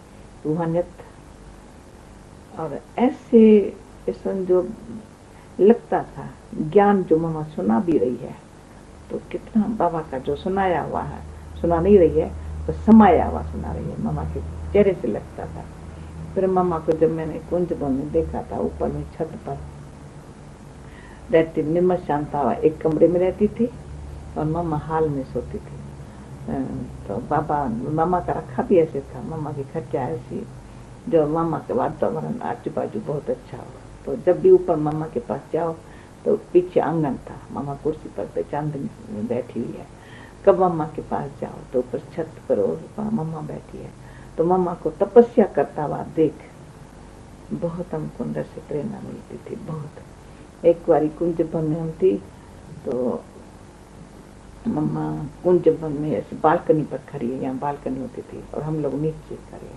रूहानियत और ऐसे जो लगता था ज्ञान जो मम्मा सुना भी रही है, तो कितना बाबा का जो सुनाया हुआ है, सुना नहीं रही है तो समाया हुआ सुना रही है, मम्मा के चेहरे से लगता था। फिर मम्मा को जब मैंने कुंजवन में देखा था, ऊपर में छत पर रहती, निर्मल शांता एक कमरे में रहती थी और मम्मा हाल में सोती थी। तो बाबा मम्मा का रखा भी ऐसे था, मम्मा की खर्चा ऐसी जो मम्मा के वातावरण आजू बाजू बहुत अच्छा हो। तो जब भी ऊपर मम्मा के पास जाओ तो पीछे आंगन था, मम्मा कुर्सी पर चांदनी में बैठी हुई है। कब मम्मा के पास जाओ तो ऊपर छत पर मम्मा बैठी है। तो मम्मा को तपस्या करता हुआ देख बहुत हमको अंदर से प्रेरणा मिलती थी बहुत। एक बारी कुंजवन में हम थी तो मम्मा कुंजवन में ऐसे बालकनी पर खड़ी है, यहाँ बालकनी होती थी और हम लोग नीचे खड़े।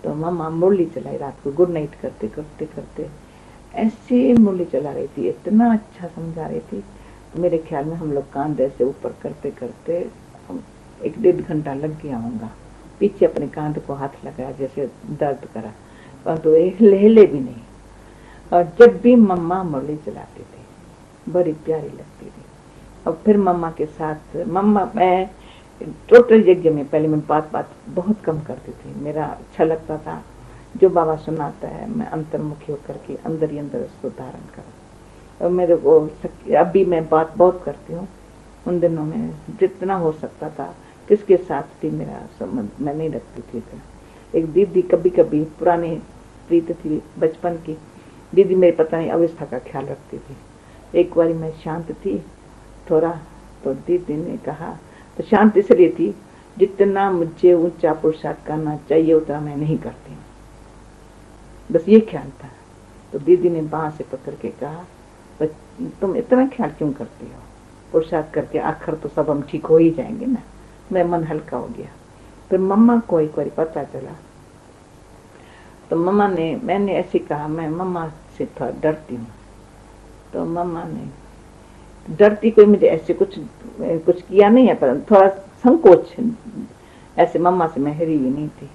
तो मम्मा मुरली चलाई रात को, गुड नाइट करते करते करते ऐसे मुरली चला रही थी, इतना अच्छा समझा रही थी। तो मेरे ख्याल में हम लोग कान ऐसे ऊपर करते करते 1-1.5 घंटा लग गया होगा। पीछे अपने कांध को हाथ लगाया जैसे दर्द करा, परंतु हिले भी नहीं। और जब भी मम्मा मुरली चलाती थी बड़ी प्यारी लगती थी। और फिर मम्मा के साथ मैं टोटल यज्ञ में पहले मैं बात बहुत कम करती थी। मेरा अच्छा लगता था जो बाबा सुनाता है मैं अंतर्मुखी होकर के अंदर ही अंदर उसको धारण करूं। और मेरे को अभी मैं बात बहुत करती हूँ, उन दिनों में जितना हो सकता था किसके साथ थी मेरा संबंध मैं नहीं रखती थी। एक दीदी कभी कभी पुरानी प्रीत थी बचपन की दीदी, मेरी पता नहीं अवस्था का ख्याल रखती थी। एक बार मैं शांत थी थोड़ा, तो दीदी ने कहा, तो शांत इसलिए थी जितना मुझे ऊंचा पुरुषार्थ करना चाहिए उतना मैं नहीं करती, बस ये ख्याल था। तो दीदी ने बांह से पकड़ के कहा, तुम इतना ख्याल क्यों करती हो, पुरुषार्थ करके आखिर तो सब हम ठीक हो ही जाएंगे ना। मैं मन हल्का हो गया। फिर मम्मा को एक बार पता चला, तो मम्मा ने, मैंने ऐसे कहा मैं मम्मा से थोड़ा डरती हूँ। तो मम्मा ने, डरती कोई मुझे ऐसे कुछ किया नहीं है, पर थोड़ा संकोच ऐसे मम्मा से मैं हिरी हुई नहीं थी।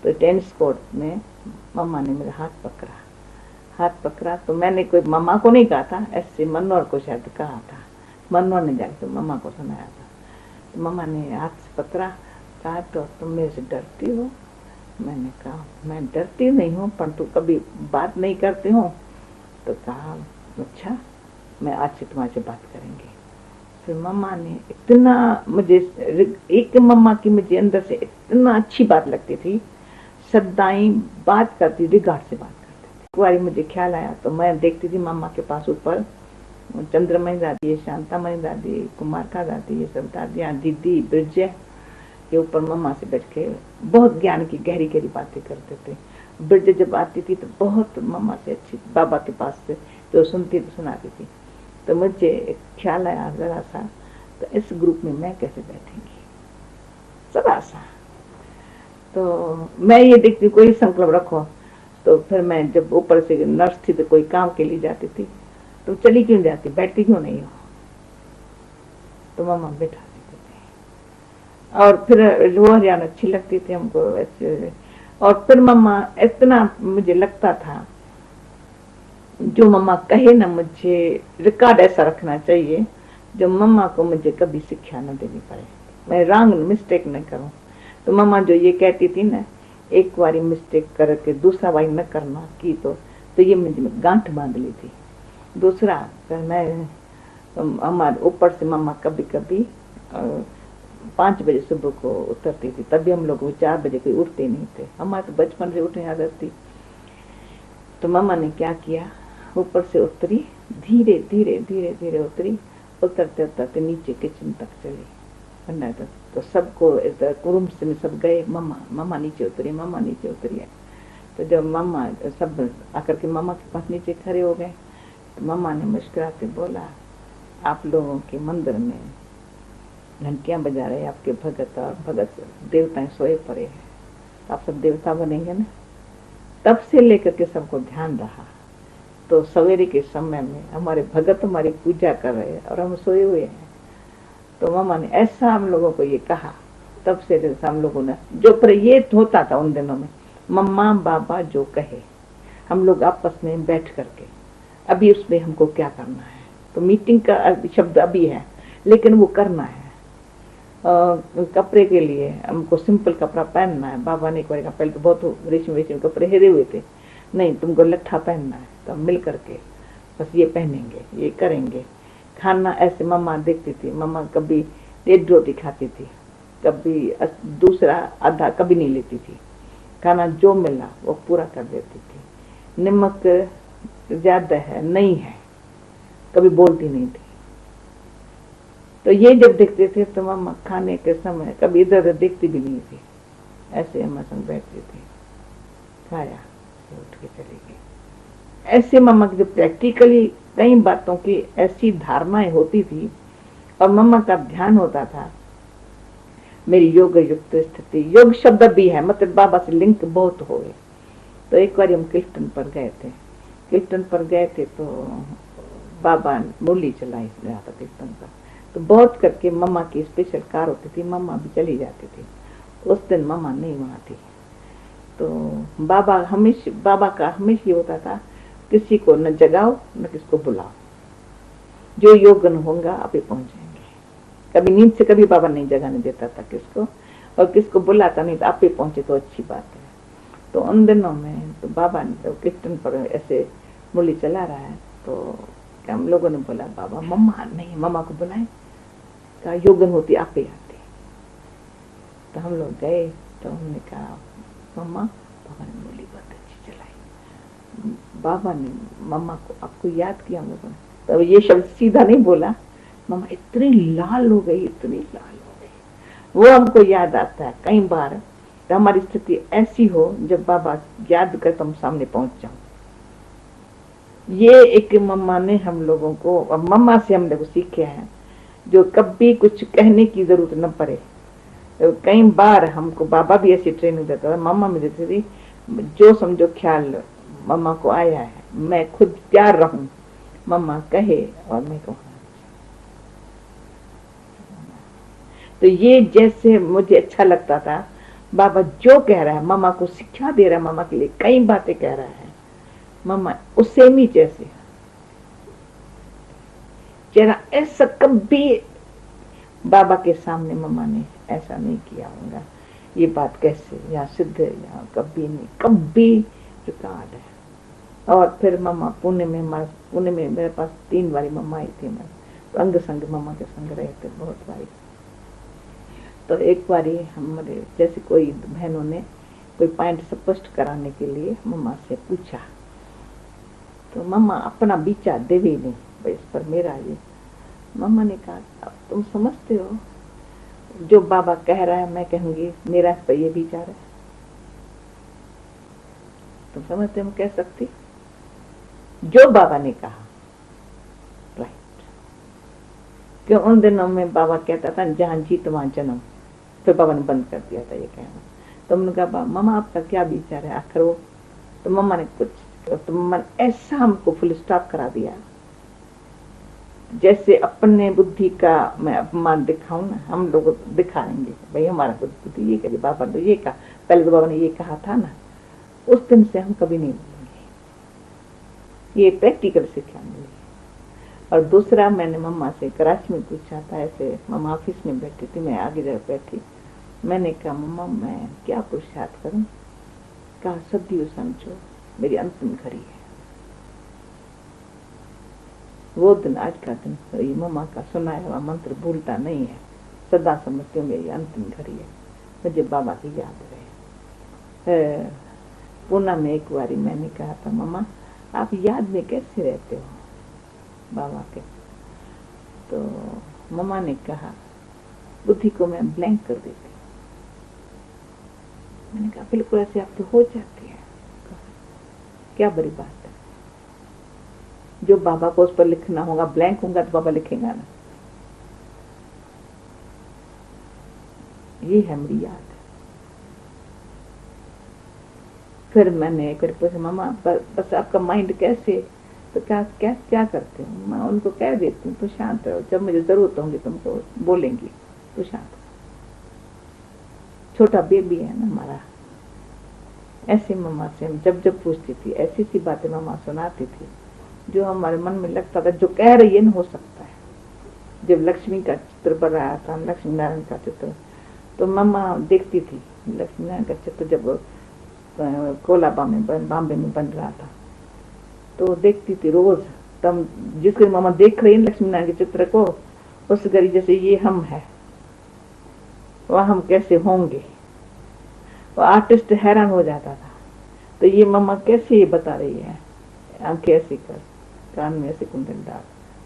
तो टेनिस कोर्ट में मम्मा ने मेरा हाथ पकड़ा तो मैंने कोई मम्मा को नहीं कहा था, ऐसे मनोहर को शायद कहा था, मनोहर ने जाकर तो मम्मा को सुनाया था। तो मम्मा ने हाथ से पकड़ा, कहा तो तुम मेरे से डरती हो। मैंने कहा मैं डरती नहीं हूँ परंतु कभी बात नहीं करती हूँ। तो कहा अच्छा मैं आज से तुम्हारे से बात करेंगे। फिर मम्मा ने इतना मुझे, एक मम्मा की मुझे अंदर से इतना अच्छी बात लगती थी, सदाई बात करती थी, गाढ़ से बात करती थी। एक बार मुझे ख्याल आया तो मैं देखती थी मम्मा के पास ऊपर चंद्रमणि दादी, शांतामणि दादी, कुमारका दादी, ये सब दादियाँ, दीदी ब्रिज के ऊपर मम्मा से बैठ के बहुत ज्ञान की गहरी गहरी बातें करते थे। ब्रिज जब आती थी तो बहुत मम्मा से अच्छी बाबा के पास से जो सुनती तो सुनाती थी। तो मुझे एक ख्याल आया जरा सा, तो इस ग्रुप में मैं कैसे बैठेंगी जरा सा। तो मैं ये देखती कोई संकल्प रखो। तो फिर मैं जब ऊपर से नर्स थी तो कोई काम के लिए जाती थी, तो चली क्यों जाती, बैठती क्यों नहीं हो। तो मम्मा बैठा देते थे और फिर वो हरियाणा अच्छी लगती थी हमको ऐसे। और फिर मम्मा इतना मुझे लगता था जो मम्मा कहे ना, मुझे रिकॉर्ड ऐसा रखना चाहिए जो मम्मा को मुझे कभी शिक्षा न देनी पड़े, मैं रॉन्ग मिस्टेक न करूं। तो मम्मा जो ये कहती थी ना, एक बारी मिस्टेक करके दूसरा बारी न करना की तो ये मुझे गांठ बांध ली थी। दूसरा फिर मैं हमारे ऊपर से मम्मा कभी कभी 5 बजे सुबह को उतरती थी, तभी हम लोग 4 बजे कोई उठते नहीं थे, हमारे तो बचपन से उठने आदत थी। तो मम्मा ने क्या किया, ऊपर से उतरी धीरे धीरे धीरे धीरे उतरी, उतरते उतरते नीचे किचन तक चली, वरना तो सबको रूम से सब गए, मम्मा मम्मा नीचे उतरी, मम्मा नीचे उतरी है। तो जब मम्मा सब आकर के मम्मा के पास नीचे खड़े हो गए, तो मम्मा ने मुस्कुराते बोला, आप लोगों के मंदिर में घंटियां बजा रहे आपके भगत, और भगत देवताएं सोए पड़े हैं, तो आप सब देवता बनेंगे ना। तब से लेकर के सबको ध्यान रहा, तो सवेरे के समय में हमारे भगत हमारी पूजा कर रहे हैं और हम सोए हुए हैं। तो मामा ने ऐसा हम लोगों को ये कहा, तब से जैसा हम लोगों ने जो पर ये होता था उन दिनों में, मम्मा बाबा जो कहे हम लोग आपस में बैठ करके, अभी उसमें हमको क्या करना है, तो मीटिंग का शब्द अभी है लेकिन वो करना है। कपड़े के लिए हमको सिंपल कपड़ा पहनना है। बाबा ने एक बार पहले तो बहुत रेशमी कपड़े हेरे हुए थे, नहीं तुमको लट्ठा पहनना है, तो मिल करके बस ये पहनेंगे, ये करेंगे। खाना ऐसे मम्मा देखती थी, मम्मा कभी 1.5 रोटी खाती थी, कभी दूसरा आधा कभी नहीं लेती थी, खाना जो मिला वो पूरा कर देती थी। नमक ज्यादा है नहीं है कभी बोलती नहीं थी। तो ये जब देखते थे तो मम्मा खाने के समय कभी इधर उधर देखती भी नहीं थी, ऐसे हम संग बैठती थी, खाया उठ के चली गई। ऐसे मम्मा की जो प्रैक्टिकली कई बातों की ऐसी धारणाएं होती थी और मम्मा का ध्यान होता था। मेरी योग युक्त स्थिति, योग शब्द भी है, मतलब बाबा से लिंक बहुत हो गए। तो एक बार हम कीर्तन पर गए थे, तो बाबा मुरली चलाई रहा था कीर्तन पर, तो बहुत करके मम्मा की स्पेशल कार होती थी, मम्मा भी चली जाती थी। उस दिन मम्मा नहीं वहां थी, तो बाबा का हमेशा ये होता था, किसी को न जगाओ न किसको बुलाओ, जो योगन होगा आप ही पहुंचेंगे। कभी नींद से कभी बाबा नहीं जगाने देता था किसको, और किसको बुलाता नहीं, तो आप ही पहुंचे तो अच्छी बात है। तो उन दिनों में तो बाबा ने तो कीर्तन पर ऐसे मुरली चला रहा है, तो हम लोगों ने बोला बाबा मम्मा नहीं, मम्मा को बुलाए, कहा योगन होती आप ही आती। तो हम लोग गए, तो हमने कहा मम्मा, बाबा ने मुरली बहुत अच्छी चलाई। बाबा ने मम्मा को आपको याद किया हम लोगों ने, तो ये शब्द सीधा नहीं बोला, मम्मा इतनी लाल हो गई, इतनी लाल हो गई। वो हमको याद आता है कई बार, तो हमारी स्थिति ऐसी हो जब बाबा याद कर तुम सामने पहुंच जाओ। ये एक मम्मा ने हम लोगों को, और मम्मा से हम लोग सीखे हैं, जो कभी कुछ कहने की जरूरत न पड़े। तो कई बार हमको बाबा भी ऐसी ट्रेनिंग देता था, मम्मा में देती थी, जो समझो ख्याल मम्मा को आया है, मैं खुद तैयार रहूं, मम्मा कहे और मैं कहूँ। तो ये जैसे मुझे अच्छा लगता था, बाबा जो कह रहा है मम्मा को शिक्षा दे रहा है, मम्मा के लिए कई बातें कह रहा है, मम्मा उससे ही जैसे चेहरा ऐसा कभी बाबा के सामने मम्मा ने ऐसा नहीं किया होगा। ये बात कैसे यहाँ सिद्ध है, यहाँ कभी नहीं, कभी रिकॉर्ड है। और फिर मम्मा पुणे में मेरे पास 3 बारी मम्मा आई थी, मैं तो अंग संग मम्मा के संग रहे थे बहुत बारी। तो एक बारी हमारे जैसे कोई बहनों ने कोई पॉइंट स्पष्ट कराने के लिए मम्मा से पूछा, तो मम्मा अपना विचार दे भी नहीं भाई इस पर मेरा ये। मम्मा ने कहा अब तुम समझते हो, जो बाबा कह रहा है मैं कहूंगी मेरा इस पर ये विचार है, तुम समझते हो, कह सकती जो बाबा ने कहा राइट। क्यों उन दिनों में बाबा कहता था जहां जीत वहां जन्म, फिर बाबा ने बंद कर दिया था ये कहना। तो हमने कहा मम्मा आपका क्या विचार है आखिर वो, तो मम्मा ने कुछ, तो मम्मा ने ऐसा हमको फुल स्टॉप करा दिया, जैसे अपने बुद्धि का मैं अपमान दिखाऊं ना, हम लोग दिखाएंगे भाई हमारा बुद्धि ये कहे, बाबा ने ये कहा, पहले तो बाबा ने ये कहा था ना, उस दिन से हम कभी नहीं बोलेंगे। ये प्रैक्टिकल शिक्षा मिली। और दूसरा मैंने मम्मा से कराची में पूछा था, ऐसे मम्मा ऑफिस में बैठी थी, मैं आगे जगह बैठी, मैंने कहा मम्मा मैं क्या पुरुषार्थ करूं, कहा सदियों समझो मेरी अंतिम घड़ी है। वो दिन आज का दिन मम्मा का सुनाया हुआ मंत्र भूलता नहीं है, सदा समझती हूँ मेरी अंतिम घड़ी है, मुझे बाबा की याद रहे। पूना में एक बारी मैंने कहा था मम्मा आप याद में कैसे रहते हो, बाबा के। तो मम्मा ने कहा बुद्धि को मैं ब्लैंक कर देती। मैंने कहा बिल्कुल ऐसे आप तो हो जाती है, क्या बड़ी बात है। जो बाबा को उस पर लिखना होगा ब्लैंक होगा तो बाबा लिखेगा ना। ये है मेरी याद। फिर मैंने एक बार पूछा मम्मा बस आपका माइंड कैसे, तो क्या क्या क्या करते हो। मैं उनको कह देती हूँ तो शांत रहो, जब मुझे जरूरत होगी तुमको बोलेंगी तो शांत। छोटा बेबी है ना हमारा। ऐसे मम्मा से हम जब जब पूछती थी ऐसी सी बातें मम्मा सुनाती थी जो हमारे मन में लगता था जो कह रही है न हो सकता है। जब लक्ष्मी का चित्र बन रहा था, लक्ष्मी नारायण का चित्र, तो मम्मा देखती थी लक्ष्मी नारायण का चित्र जब कोलाबा में बॉम्बे में बन रहा था तो देखती थी रोज। तब जिस घड़ी मम्मा देख रही लक्ष्मी नारायण के चित्र को, उस घड़ी जैसे ये हम है वह हम कैसे होंगे। वो आर्टिस्ट हैरान हो जाता था। तो ये मम्मा कैसे ये बता रही है, आंखें ऐसी कर, कान में ऐसे कुंडल डाल,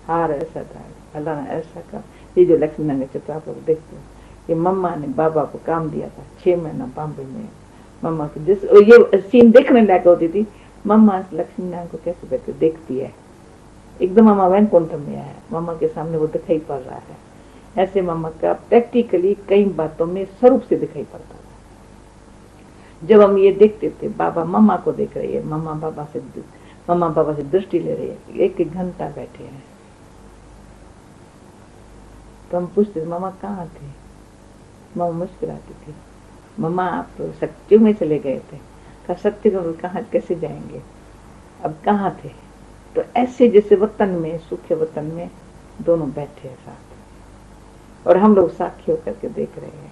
हार ऐसा डाल, फलाना ऐसा कर। ये जो लक्ष्मी नारायण के चित्र आप लोग देखते हो, ये मम्मा ने बाबा को काम दिया था 6 महीना बॉम्बे में। मम्मा की जिस ये सीन देखने लायक होती थी, मम्मा लक्ष्मी नारायण को कैसे बैठे देखती है, एकदम मम्मा वैकुंठ में है, मम्मा के सामने वो दिखाई पड़ रहा है। ऐसे मम्मा का प्रैक्टिकली कई बातों में स्वरूप से दिखाई पड़ता था। जब हम ये देखते थे बाबा मम्मा को देख रही है, मम्मा बाबा से दृष्टि ले रही है, 1-1 घंटा बैठे हैं, तो हम पूछते मम्मा कहाँ थे। मम्मा मुस्कुराती थी, मम्मा आप तो सत्य में चले गए थे। कहा सत्य को कहाँ कैसे जाएंगे, अब कहाँ थे। तो ऐसे जैसे वतन में, सूखे वतन में दोनों बैठे हैं साथ और हम लोग साक्षी होकर के देख रहे हैं।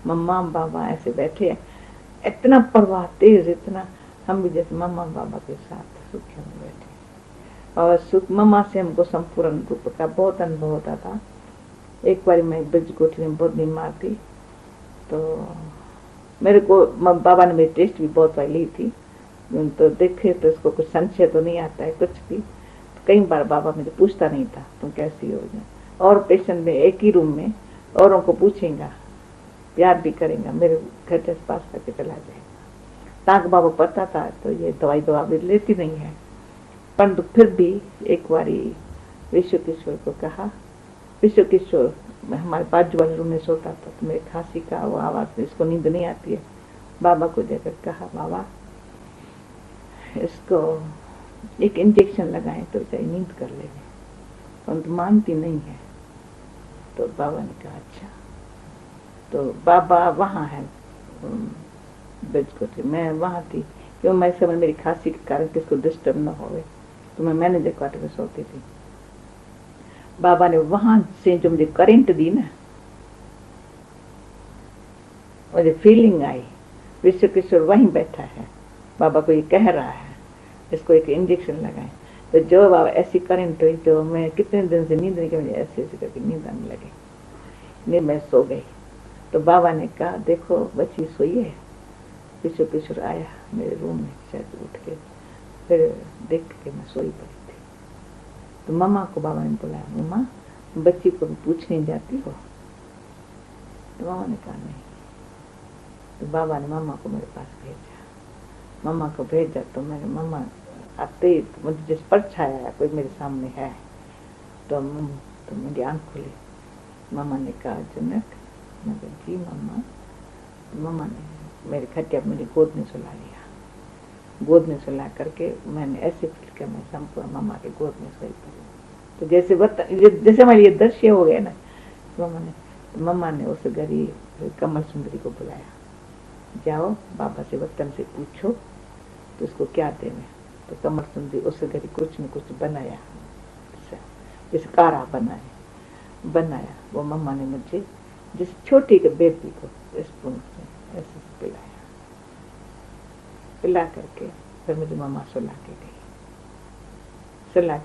मम्मा बाबा ऐसे बैठे हैं, इतना प्रवाह तेज, इतना हम भी जैसे मम्मा बाबा के साथ सूखे में बैठे। और सुख मम्मा से हमको संपूर्ण रूप का बहुत अनुभव होता था। एक बार मैं ब्रिज कोठी में बहुत बीमार थी, तो मेरे को बाबा ने मेरी टेस्ट भी बहुत बार ली थी, तो देखे तो इसको कुछ संशय तो नहीं आता है कुछ भी। तो कई बार बाबा मुझे पूछता नहीं था तुम कैसी हो जाए, और पेशेंट में एक ही रूम में औरों को पूछेगा, प्यार भी करेगा, मेरे घर के पास करके चला जाएगा। ताक बाबा पता था तो ये दवाई दवा भी लेती नहीं है। परंतु फिर भी एक बारी विश्व किशोर को कहा, विश्व किशोर हमारे बाजू वाले रूम में सोता था, तो मेरे खांसी का वो आवाज, इसको नींद नहीं आती है। बाबा को जाकर कहा बाबा इसको एक इंजेक्शन लगाएं तो चाहे नींद कर ले, परंतु मानती नहीं है। तो बाबा ने कहा अच्छा। तो बाबा वहाँ है ब्रिज, मैं वहाँ थी क्यों, मैं समय मेरी खांसी के कारण किसको डिस्टर्ब न होवे, तो मैं मैनेजर क्वार्टर में सोती थी। बाबा ने वहां से जो मुझे करंट दी ना, मुझे फीलिंग आई विश्व किशोर वहीं बैठा है, बाबा को ये कह रहा है इसको एक इंजेक्शन लगाए। तो जो बाबा ऐसी करंट हुई, जो मैं कितने दिन से नींद नहीं की, मुझे ऐसे ऐसे करके नींद आने लगी, नींद में सो गई। तो बाबा ने कहा देखो बच्ची सोई है। विश्व किशोर आया मेरे रूम में, शायद उठ के, फिर देख के मैं सोई पड़ी थी। तो मम्मा को बाबा ने बुलाया, मम्मा बच्ची को भी पूछने जाती हो। तो मामा ने कहा नहीं। तो बाबा ने मम्मा को मेरे पास भेजा। मम्मा को भेजा तो मैंने मम्मा आते ही तो मुझे जिस पर छाया कोई मेरे सामने है, तो मेरी आंख खुली। मम्मा ने कहा जनक, मैं कहा जी मम्मा। तो मम्मा ने मेरे खटिया मेरी गोद में सुला लिया। गोद में सुला करके मैंने ऐसे फील किया मैं संपूर्ण मम्मा के गोद में सोई पड़ी। तो जैसे हमारे ये दृश्य हो गए ना, मम्मा ने उस घड़ी कमल सुंदरी को बुलाया, जाओ बाबा से वतन से पूछो तो उसको क्या देना। तो कमल सुंदरी उस घड़ी कुछ न कुछ बनाया, जैसे काढ़ा बनाया। वो मम्मा ने मुझे जिस छोटी के बेबी को स्पून से ऐसे पिला करके फिर मुझे मम्मा सुला के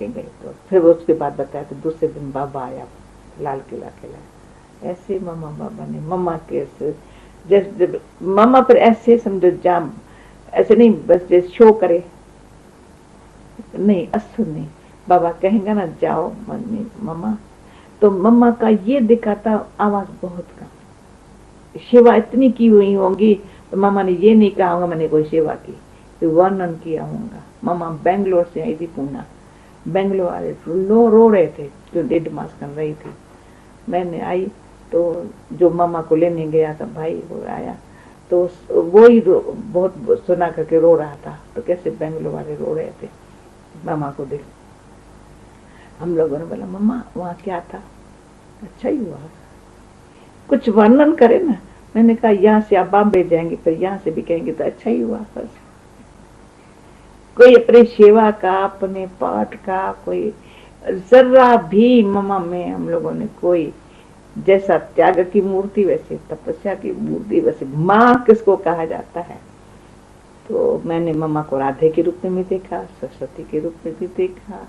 गई। तो फिर उसके बाद बताया तो दूसरे दिन बाबा आया, लाल किला के लाया। ऐसे मम्मा बाबा ने मम्मा के जब मम्मा पर ऐसे समझो जाम, ऐसे नहीं बस जैसे शो करे नहीं, असुर नहीं, बाबा कहेंगे ना जाओ मम्मी मम्मा, तो मम्मा का ये दिखाता आवाज बहुत कम। सेवा इतनी की हुई होंगी तो मम्मा ने ये नहीं कहा होगा मैंने कोई सेवा की, तो वर्णन किया होगा। मम्मा बेंगलोर से आई थी, पूना बेंगलोर वाले रो रहे थे, जो 1.5 मास कर रही थी। मैंने आई तो जो मम्मा को लेने गया था भाई वो आया, तो वो ही बहुत सुना करके रो रहा था। तो कैसे बेंगलोर वाले रो रहे थे मामा को देख। हम लोगों ने बोला मम्मा वहाँ क्या था, अच्छा ही हुआ, कुछ वर्णन करे ना। मैंने कहा यहाँ से आप बॉम्बे जाएंगे फिर यहाँ से भी कहेंगे तो अच्छा ही हुआ। बस कोई अपने सेवा का, अपने पाठ का कोई जरा भी मम्मा में हम लोगों ने कोई, जैसा त्याग की मूर्ति वैसे तपस्या की मूर्ति, वैसे माँ किसको कहा जाता है। तो मैंने मम्मा को राधे के रूप में भी देखा, सरस्वती के रूप में भी देखा,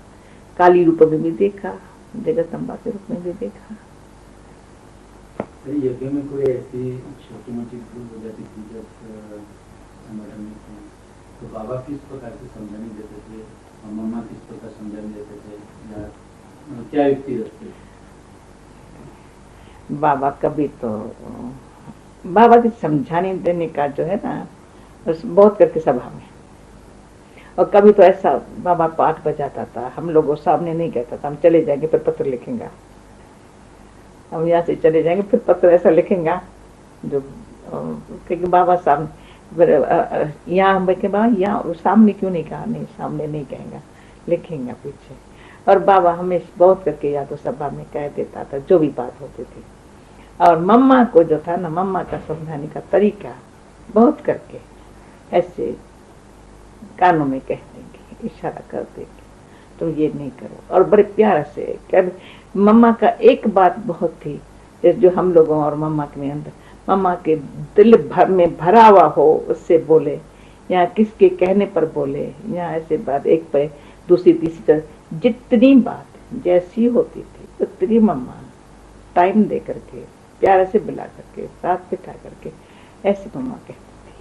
काली रूप में भी देखा, जगदम्बा के रूप में भी देखा। यज्ञ में कोई ऐसी छोटी मोटी भूल हो जाती थी जब संगठन में थे, तो बाबा किस प्रकार से समझाने देते थे और मम्मा किस प्रकार समझाने देते थे, या क्या युक्ति रखते थे? बाबा कभी तो बाबा के समझाने देने का जो है ना बस बहुत करके सभा में, और कभी तो ऐसा बाबा पाठ बजाता था, हम लोगों सामने नहीं कहता था, हम चले जाएंगे फिर पत्र लिखेंगे, हम यहाँ से चले जाएंगे फिर पत्र ऐसा लिखेंगे जो, क्योंकि बाबा सामने यहाँ हम बाबा यहाँ सामने क्यों नहीं कहा, नहीं सामने नहीं कहेंगे, लिखेंगे पीछे। और बाबा हमें बहुत करके या तो सभा में कह देता था जो भी बात होती थी। और मम्मा को जो था ना, मम्मा का समझाने का तरीका बहुत करके ऐसे कानों में कह देंगे, इशारा कर देंगे तो ये नहीं करो, और बड़े प्यार से कर। मम्मा का एक बात बहुत थी जो हम लोगों और मम्मा के अंदर, मम्मा के दिल भर में भरा हुआ हो उससे बोले, या किसके कहने पर बोले, या ऐसे बात एक पे दूसरी तीसरी तरह, जितनी बात जैसी होती थी उतनी मम्मा टाइम दे करके प्यार से बुला करके साथ बिठा करके ऐसे मम्मा कहती थी,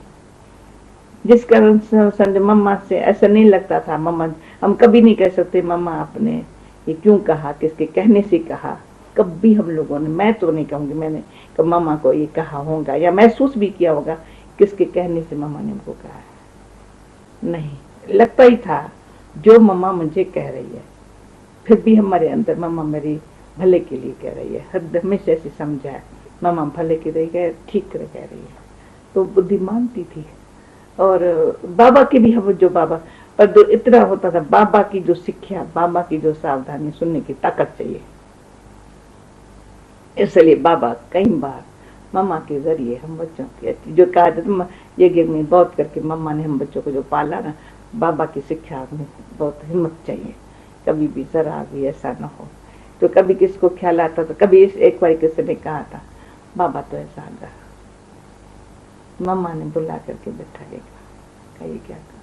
जिस कारण संजय मम्मा से ऐसा नहीं लगता था। मम्मा हम कभी नहीं कह सकते मम्मा आपने ये क्यों कहा, किसके कहने से कहा, कभी हम लोगों ने, मैं तो नहीं कहूंगी मैंने कि मम्मा को ये कहा होगा या महसूस भी किया होगा किसके कहने से मम्मा ने हमको कहा है, नहीं लगता ही था जो मम्मा मुझे कह रही है, फिर भी हमारे अंदर मम्मा मेरी भले के लिए कह रही है, हर हमेशा ऐसे समझा है मम्मा भले के लिए ठीक कह रही है, तो बुद्धिमानती थी। और बाबा के भी हम जो बाबा पर जो इतना होता था, बाबा की जो शिक्षा, बाबा की जो सावधानी सुनने की ताकत चाहिए, इसलिए बाबा कई बार मम्मा के जरिए हम बच्चों की जो कहा जाता ये में बहुत करके मम्मा ने हम बच्चों को जो पाला ना, बाबा की शिक्षा में बहुत हिम्मत चाहिए, कभी भी जरा भी ऐसा न हो। तो कभी किसको ख्याल आता था, कभी एक बार किसी ने कहा था बाबा तो ऐसा आ, मम्मा ने बुला करके बैठाएगा, कहिए क्या कहा,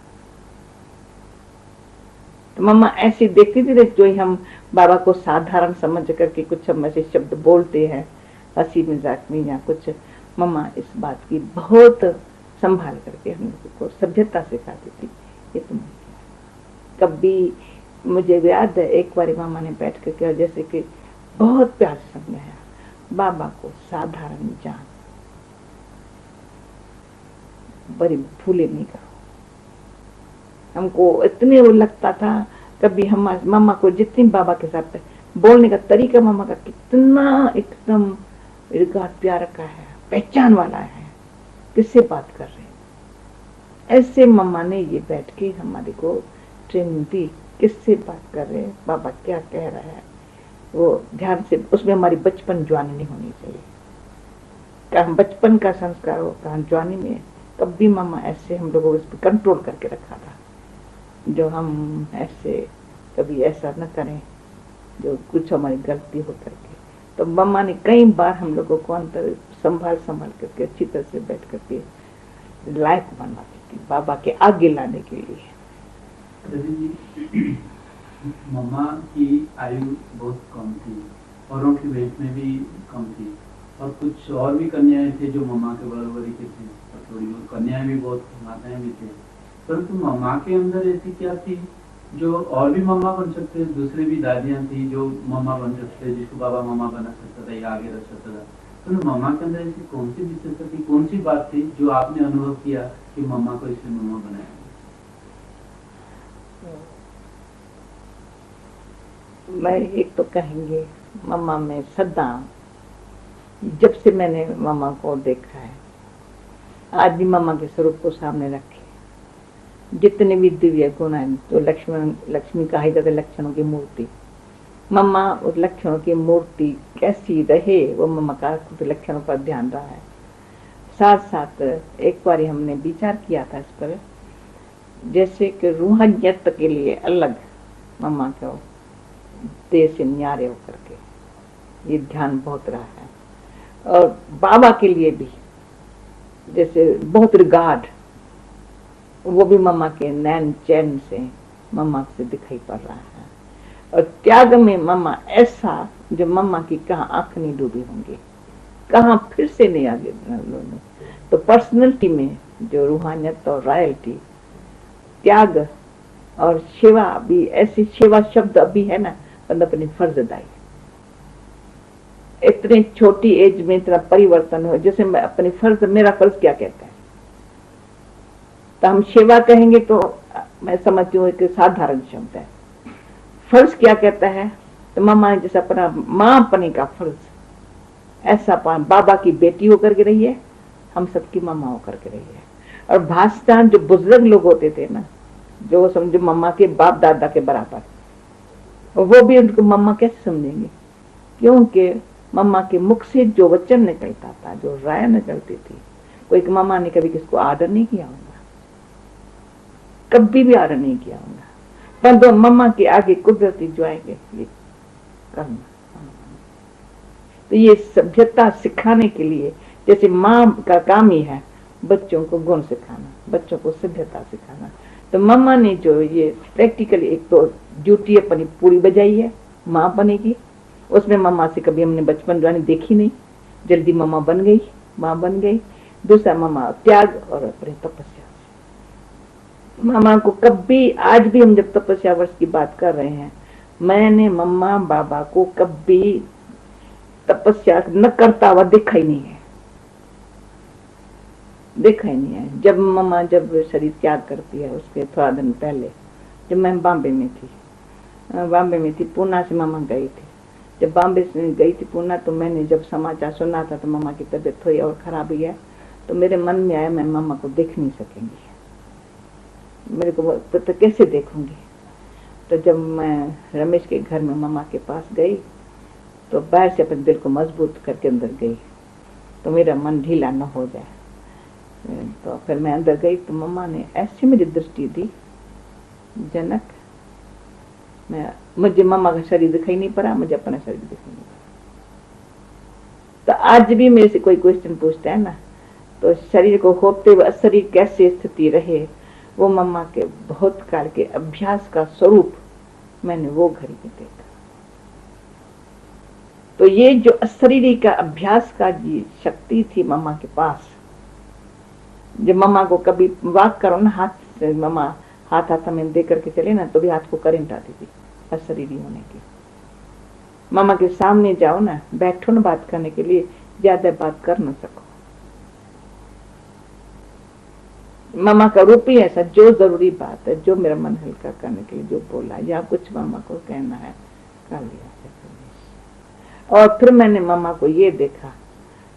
तो मम्मा ऐसी देखती थी जो हम बाबा को साधारण समझ करके कुछ हम ऐसे शब्द बोलते हैं हंसी मजाक में या कुछ, मम्मा इस बात की बहुत संभाल करके हम लोगों को सभ्यता सिखाती थी। ये तुम कभी, मुझे याद है एक बार मामा ने बैठ कर जैसे कि बहुत प्यार से समझाया, बाबा को साधारण जान, बड़ी भूले नहीं करो। हमको इतने वो लगता था, कभी हम मामा को जितनी बाबा के साथ बोलने का तरीका मामा का कितना एकदम प्यार का है, पहचान वाला है, किससे बात कर रहे हैं, ऐसे मम्मा ने ये बैठ के हमारे को ट्रेनिंग दी, किससे बात कर रहे हैं, बाबा क्या कह रहा है, वो ध्यान से, उसमें हमारी बचपन जवानी नहीं होनी चाहिए, क्या हम बचपन का संस्कार हो, कहा जवानी में कभी मम्मा ऐसे हम लोगों को इस पर कंट्रोल करके रखा था, जो हम ऐसे कभी ऐसा न करें जो कुछ हमारी गलती हो करके। तो मम्मा ने कई बार हम लोगों को अंतर संभाल करके अच्छी तरह से बैठ करके लायक बनवाती थी बाबा के आगे लाने के लिए। मम्मा की आयु बहुत कम थी, औरों की वेट में भी कम थी, और कुछ और भी कन्याएं थे जो मम्मा के बराबरी के थे, और थोड़ी बहुत कन्याएं भी बहुत माताएं भी थे, परंतु मम्मा के अंदर ऐसी क्या थी जो और भी मम्मा बन सकते हैं, दूसरी भी दादियां थी जो मम्मा बन सकते हैं, जिसको बाबा मम्मा बना सकता था या आगे रख सकता था, तो मम्मा के अंदर ऐसी कौन सी विशेषता थी, कौन सी बात थी जो आपने अनुभव किया कि मम्मा को इसलिए मम्मा बनाया? मैं एक तो कहेंगे मम्मा में सदा, जब से मैंने मम्मा को देखा है, आज भी मम्मा के स्वरूप को सामने रखे, जितने भी दिव्य गुण हैं, तो लक्ष्मी कहा जाता है, लक्षणों की मूर्ति, मम्मा उस लक्षणों की मूर्ति कैसी रहे, वो मम्मा का खुद लक्षणों पर ध्यान रहा है। साथ साथ एक बार हमने विचार किया था इस पर, जैसे कि रूहानियत के लिए अलग मम्मा को देह से न्यारे होकर के ये ध्यान बहुत रहा है, और बाबा के लिए भी जैसे बहुत रिगार्ड, वो भी मम्मा के नैन चैन से मम्मा से दिखाई पड़ रहा है। और त्याग में मम्मा ऐसा, जो मम्मा की कहाँ आंख नहीं डूबी होंगी, कहाँ फिर से नहीं आगे। तो पर्सनैलिटी में जो रूहानियत और रॉयल्टी, त्याग और सेवा भी, ऐसी सेवा शब्द अभी है ना, मतलब अपनी फर्जदारी, इतनी छोटी एज में इतना परिवर्तन हो। जैसे मैं अपनी फर्ज, मेरा फर्ज क्या कहता है, तो हम सेवा कहेंगे तो मैं समझती हूँ एक साधारण शब्द है। फर्ज क्या कहता है, तो मम्मा ने जैसे अपना माँ अपने का फर्ज, ऐसा बाबा की बेटी होकर के रही है, हम सबकी मम्मा होकर के रही है। और भाषण जो बुजुर्ग लोग होते थे ना, जो समझो मम्मा के बाप दादा के बराबर, वो भी उनको मम्मा कैसे समझेंगे, क्योंकि मम्मा के मुख से जो वचन निकलता था, जो राय निकलती थी, कोई मम्मा ने कभी किसको आदर नहीं किया होगा, कभी भी आदर नहीं किया होगा, परंतु मम्मा के आगे कुदरती जो आएंगे ये करना। तो ये सभ्यता सिखाने के लिए, जैसे माँ का काम ही है बच्चों को गुण सिखाना, बच्चों को सभ्यता सिखाना, तो मम्मा ने जो ये प्रैक्टिकली एक तो ड्यूटी अपनी पूरी बजाई है, माँ बनेगी, उसमें मम्मा से कभी हमने बचपन जवानी देखी नहीं, जल्दी मम्मा बन गई, माँ बन गई। दूसरा मम्मा त्याग और अपनी तपस्या, मामा को कभी, आज भी हम जब तपस्या वर्ष की बात कर रहे हैं, मैंने मम्मा बाबा को कभी तपस्या न करता हुआ देखा ही नहीं है, देखा ही नहीं है। जब मम्मा जब शरीर त्याग करती है, उसके थोड़ा दिन पहले जब मैं बॉम्बे में थी, पूना से मम्मा गई थी, जब बॉम्बे से गई थी पूना, तो मैंने जब समाचार सुना था तो मम्मा की तबीयत थोड़ी और खराब हुई है, तो मेरे मन में आया मैं मम्मा को देख नहीं सकेंगी, मेरे को तो कैसे देखूंगी। तो जब मैं रमेश के घर में मम्मा के पास गई, तो बाहर से अपने दिल को मजबूत करके अंदर गई, तो मेरा मन ढीला न हो जाए। तो फिर मैं अंदर गई, तो मम्मा ने ऐसी मुझे दृष्टि दी जनक, मुझे मम्मा का शरीर दिखाई नहीं पड़ा, मुझे अपना शरीर दिखाई नहीं पड़ा। तो आज भी मेरे से कोई क्वेश्चन पूछता है ना, तो शरीर को होते हुए शरीर कैसे स्थिति रहे, वो मम्मा के बहुत काल के अभ्यास का स्वरूप मैंने वो घड़ी में देखा। तो ये जो अशरीरी का अभ्यास का जी शक्ति थी मम्मा के पास, जब मम्मा को कभी वाक करो ना हाथ से, मम्मा हाथ में दे करके चले ना, तो भी हाथ को करंट आती थी अशरीरी होने की। मम्मा के सामने जाओ ना, बैठो ना बात करने के लिए, ज्यादा बात कर न सको, मामा का रूप ही ऐसा, जो जरूरी बात है, जो मेरा मन हल्का करने के लिए जो बोला, या कुछ मामा को कहना है कर लिया। और फिर मैंने मामा को ये देखा,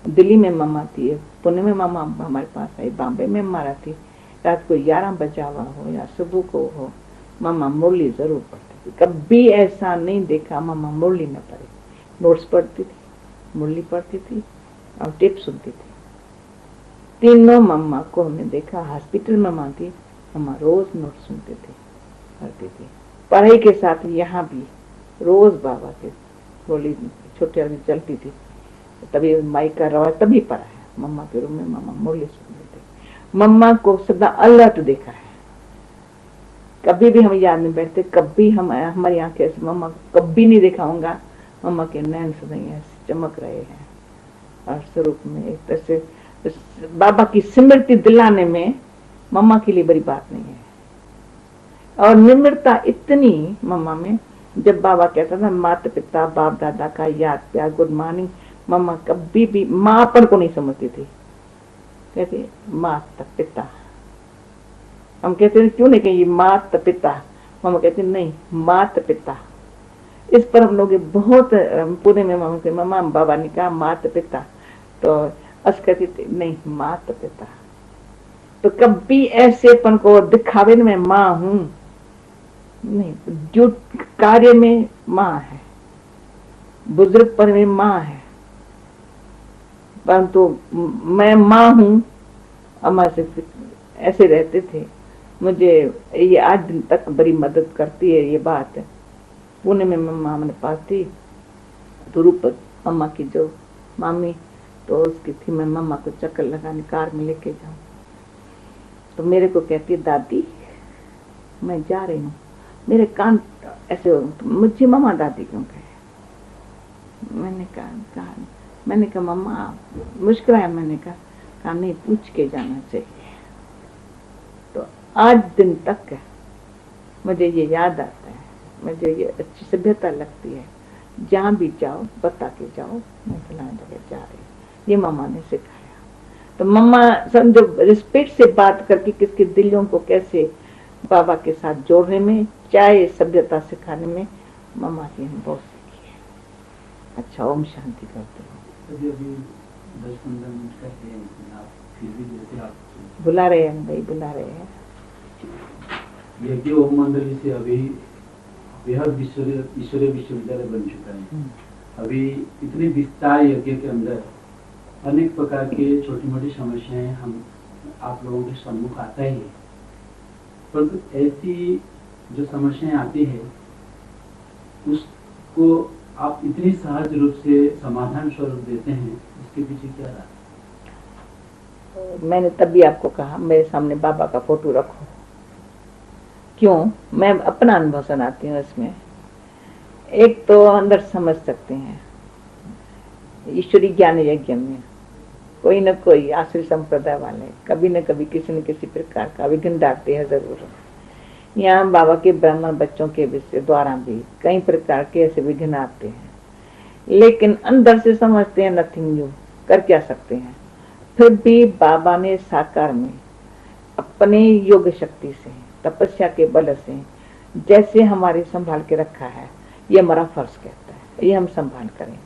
दिल्ली में मामा थी, पुणे में मामा हमारे पास आई, बॉम्बे में हमारा थी, रात को 11 बजा हुआ हो या सुबह को हो, मामा मुरली जरूर पढ़ती थी। कभी ऐसा नहीं देखा मामा मुरली न पढ़े, नोट्स पढ़ती थी, मुरली पढ़ती थी और टिप सुनती थी। तीनों मम्मा को हमने देखा, हॉस्पिटल में माँ थी, मम्मा रोज नोट सुनते थे, पढ़ती थी। पढ़ाई के साथ यहाँ भी रोज बाबा के बोली छोटे वाली चलती थी, तभी माइक का रवा तभी पढ़ा है। मम्मा के रूम में मम्मा मुरली सुनते थे। मम्मा को सदा अलर्ट देखा है, कभी भी हम याद नहीं बैठते, कभी हम हमारी आंखें ऐसे मम्मा कभी नहीं देखा होगा, मम्मा के नैन सदा ऐसे चमक रहे हैं और स्वरूप में एक तरह से बाबा की स्मृति दिलाने में मम्मा के लिए बड़ी बात नहीं है। और निम्रता इतनी मम्मा में, जब बाबा कहता था माता पिता बाप दादा का याद प्यार गुड मॉर्निंग, मम्मा कभी भी माँपन को नहीं समझती थी, कहते माता पिता। हम कहते हैं क्यों नहीं कहिए माता पिता, मम्मा कहते नहीं माता पिता। इस पर हम लोग बहुत पुणे में मम्मा से मम्मा बाबा ने कहा माता पिता, तो अस कहती थी नहीं माता पिता। तो कभी ऐसेपन को दिखावे में माँ हूं नहीं, जो कार्य में माँ है, बुजुर्ग पर में माँ है, परंतु मैं माँ हूं। अम्मा से ऐसे रहते थे। मुझे ये आज दिन तक बड़ी मदद करती है ये बात। पुणे में मम्मा मेरे पास थी, तो रूपक मम्मा की जो मामी, तो उसकी थी, मैं मम्मा को चक्कर लगाने कार में लेके जाऊं, तो मेरे को कहती दादी मैं जा रही हूँ, मेरे कान ऐसे हो, तो मुझे मम्मा दादी क्यों कहे। मैंने कहा मम्मा मुश्किल है, मैंने कहा नहीं पूछ के जाना चाहिए। तो आज दिन तक मुझे ये याद आता है, मुझे ये अच्छी सभ्यता लगती है, जहाँ भी जाओ बता के जाओ मैं फलाना जगह जा रही हूँ, ये मम्मा ने सिखाया। तो मम्मा समझो रिस्पेक्ट से बात करके किसके दिलों को कैसे बाबा के साथ जोड़ने में, चाहे सभ्यता सिखाने में, मम्मा की हम बहुत सीखी है। अच्छा ओम शांति करते हो। अभी 10-15 मिनट का है, आप फिर भी जैसे आप बुला रहे हैं भाई, बुला रहे हैं। यज्ञ ओम मंडली से अभी बेहद ईश्वरीय विश्वविद्यालय बन चुका है। अभी इतने विस्तार यज्ञ के अंदर अनेक प्रकार के छोटी मोटी समस्याएं हम आप लोगों के सम्मुख आता ही है, परंतु ऐसी जो समस्याएं आती है उसको आप इतनी सहज रूप से समाधान स्वरूप देते हैं, इसके पीछे क्या रहा? मैंने तभी आपको कहा मेरे सामने बाबा का फोटो रखो। क्यों? मैं अपना अनुभव सुनाती हूँ इसमें। एक तो अंदर समझ सकते हैं ईश्वरी ज्ञान यज्ञ में कोई न कोई आश्रय संप्रदाय वाले कभी न कभी किसी न किसी प्रकार का विघ्न डालते हैं जरूर। यहाँ बाबा के ब्राह्मण बच्चों के विषय द्वारा भी कई प्रकार के ऐसे विघ्न आते हैं, लेकिन अंदर से समझते हैं नथिंग यू, कर क्या सकते हैं। फिर भी बाबा ने साकार में अपने योग शक्ति से तपस्या के बल से जैसे हमारे संभाल के रखा है, ये हमारा फर्ज कहता है, ये हम संभाल करें।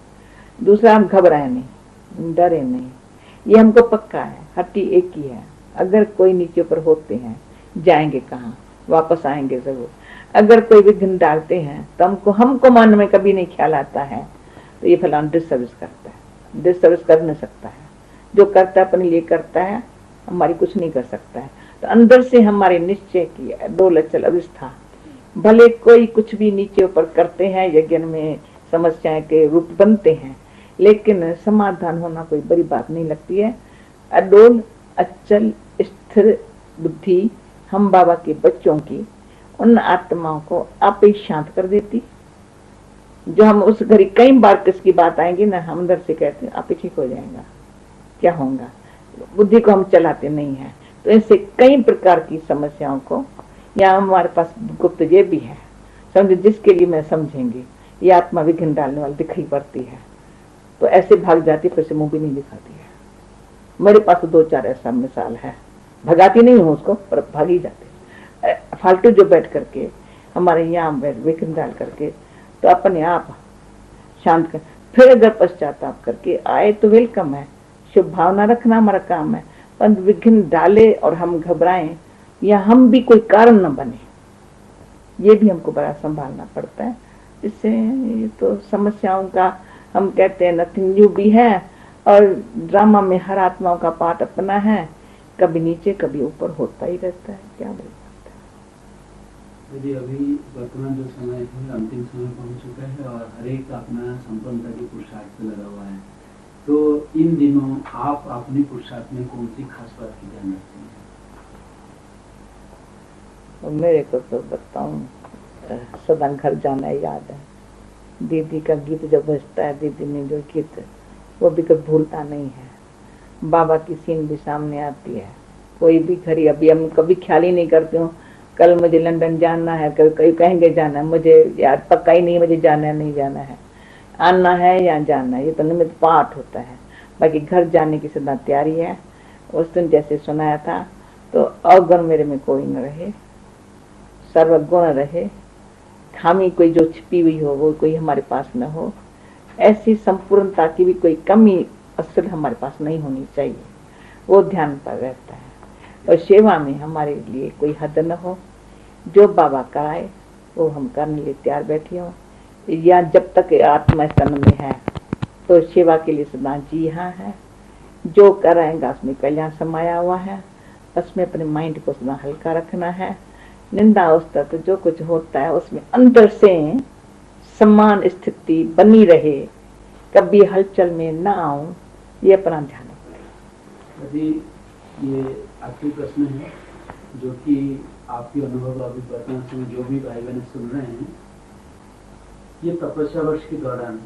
दूसरा हम घबराए नहीं, डरे नहीं, ये हमको पक्का है, हट्टी एक ही है। अगर कोई नीचे ऊपर होते हैं जाएंगे कहाँ, वापस आएंगे जरूर। अगर कोई विघ्न डालते हैं तो हमको मन में कभी नहीं ख्याल आता है तो ये फलाना डिसर्विस करता है। डिसर्विस कर नहीं सकता है, जो करता है अपने लिए करता है, हमारी कुछ नहीं कर सकता है। तो अंदर से हमारे निश्चय की डोल अचल अवस्था, भले कोई कुछ भी नीचे ऊपर करते हैं, यज्ञ में समस्याएं के रूप बनते हैं, लेकिन समाधान होना कोई बड़ी बात नहीं लगती है। अडोल अचल स्थिर बुद्धि हम बाबा के बच्चों की उन आत्माओं को आप ही शांत कर देती। जो हम उस घड़ी कई बार किसकी बात आएंगी ना, हम अंदर से कहते हैं आप ही ठीक हो जाएगा, क्या होगा, बुद्धि को हम चलाते नहीं है। तो ऐसे कई प्रकार की समस्याओं को या हमारे पास गुप्त ये भी है, समझो जिसके लिए मैं समझेंगी ये आत्मा विघ्न डालने वाली दिखाई पड़ती है तो ऐसे भाग जाती, फिर से मुंह भी नहीं दिखाती है। मेरे पास तो 2-4 ऐसा मिसाल है, भगाती नहीं हूँ उसको पर भागी जाते फालतू जो बैठ करके हमारे यहाँ विघ्न डाल करके, तो अपने आप शांत कर। फिर अगर पश्चाताप करके आए तो वेलकम है, शुभ भावना रखना हमारा काम है। पर विघ्न डाले और हम घबराएं या हम भी कोई कारण न बने, ये भी हमको बड़ा संभालना पड़ता है। इससे ये तो समस्याओं का हम कहते हैं नथिंग न्यू भी है, और ड्रामा में हर आत्माओं का पार्ट अपना है, कभी नीचे कभी ऊपर होता ही रहता है। क्या बोल सकते हैं। यदि अभी वर्तमान जो समय है अंतिम समय पहुंच चुका है और हर एक अपना संपन्नता की पुरुषार्थ पे लगा हुआ है, तो इन दिनों आप अपनी पुरुषार्थ में कौन सी खास बात की ध्यान रखते हैं? मेरे को तो बताऊं सदा घर जाना याद है। दीदी का गीत जब बजता है, दीदी ने जो गीत वो भी कभी भूलता नहीं है। बाबा की सीन भी सामने आती है, कोई भी घड़ी अभी हम कभी ख्याल ही नहीं करते हूँ, कल मुझे लंदन जाना है, कल कहीं कहेंगे जाना है, मुझे यार पक्का ही नहीं मुझे जाना है नहीं जाना है, आना है या जाना है, ये तो निमित्त पाठ होता है। बाकी घर जाने की सदा तैयारी है। उस दिन जैसे सुनाया था, तो अवगुण मेरे में कोई न रहे, सर्वगुण रहे, खामी कोई जो छिपी हुई हो वो कोई हमारे पास न हो, ऐसी संपूर्णता की भी कोई कमी असल हमारे पास नहीं होनी चाहिए, वो ध्यान पर रहता है। और सेवा में हमारे लिए कोई हद न हो, जो बाबा कराए वो हम करने लिए तैयार बैठे हों, या जब तक आत्मा तन में है तो सेवा के लिए सदा जी हाँ है। जो कराएंगा उसमें कल्याण समाया हुआ है, उसमें अपने माइंड को सदा हल्का रखना है। निंदा उस्ता तो जो कुछ होता है उसमें अंदर से समान स्थिति बनी रहे, कभी हलचल में न आऊं, ये अपना ध्यान रखें। यदि ये आखिरी प्रश्न है जो कि आपके अनुभव अभी वर्तमान समय जो भी भाई बहन सुन रहे हैं, ये तपस्या वर्ष के दौरान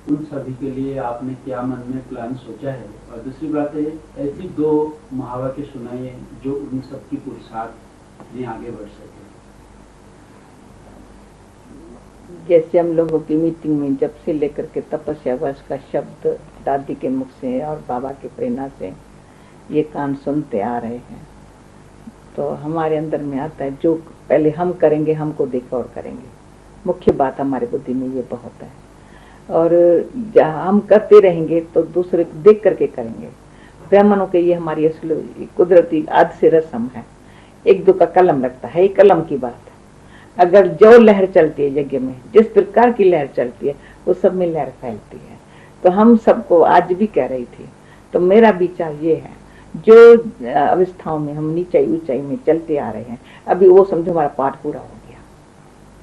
उन सभी के लिए आपने क्या मन में प्लान सोचा है? और दूसरी बात है, ऐसी 2 महावाक्य सुनाइए जो उन सबकी पुरुषार्थ में आगे बढ़ सके। जैसे हम लोगों की मीटिंग में जब से लेकर के तपस्या वर्ष का शब्द दादी के मुख से और बाबा की प्रेरणा से ये कान सुनते आ रहे हैं, तो हमारे अंदर में आता है जो पहले हम करेंगे हमको देख और करेंगे। मुख्य बात हमारी बुद्धि में ये बहुत है, और जहाँ हम करते रहेंगे तो दूसरे को देख करके करेंगे। ब्राह्मणों के ये हमारी असली कुदरती आद से रस्म है, 1-2 का कलम लगता है, ये कलम की बात है। अगर जो लहर चलती है यज्ञ में, जिस प्रकार की लहर चलती है वो सब में लहर फैलती है। तो हम सबको आज भी कह रही थी, तो मेरा विचार ये है, जो अवस्थाओं में हम नीचाई ऊंचाई में चलते आ रहे हैं, अभी वो समझो हमारा पाठ पूरा हो गया,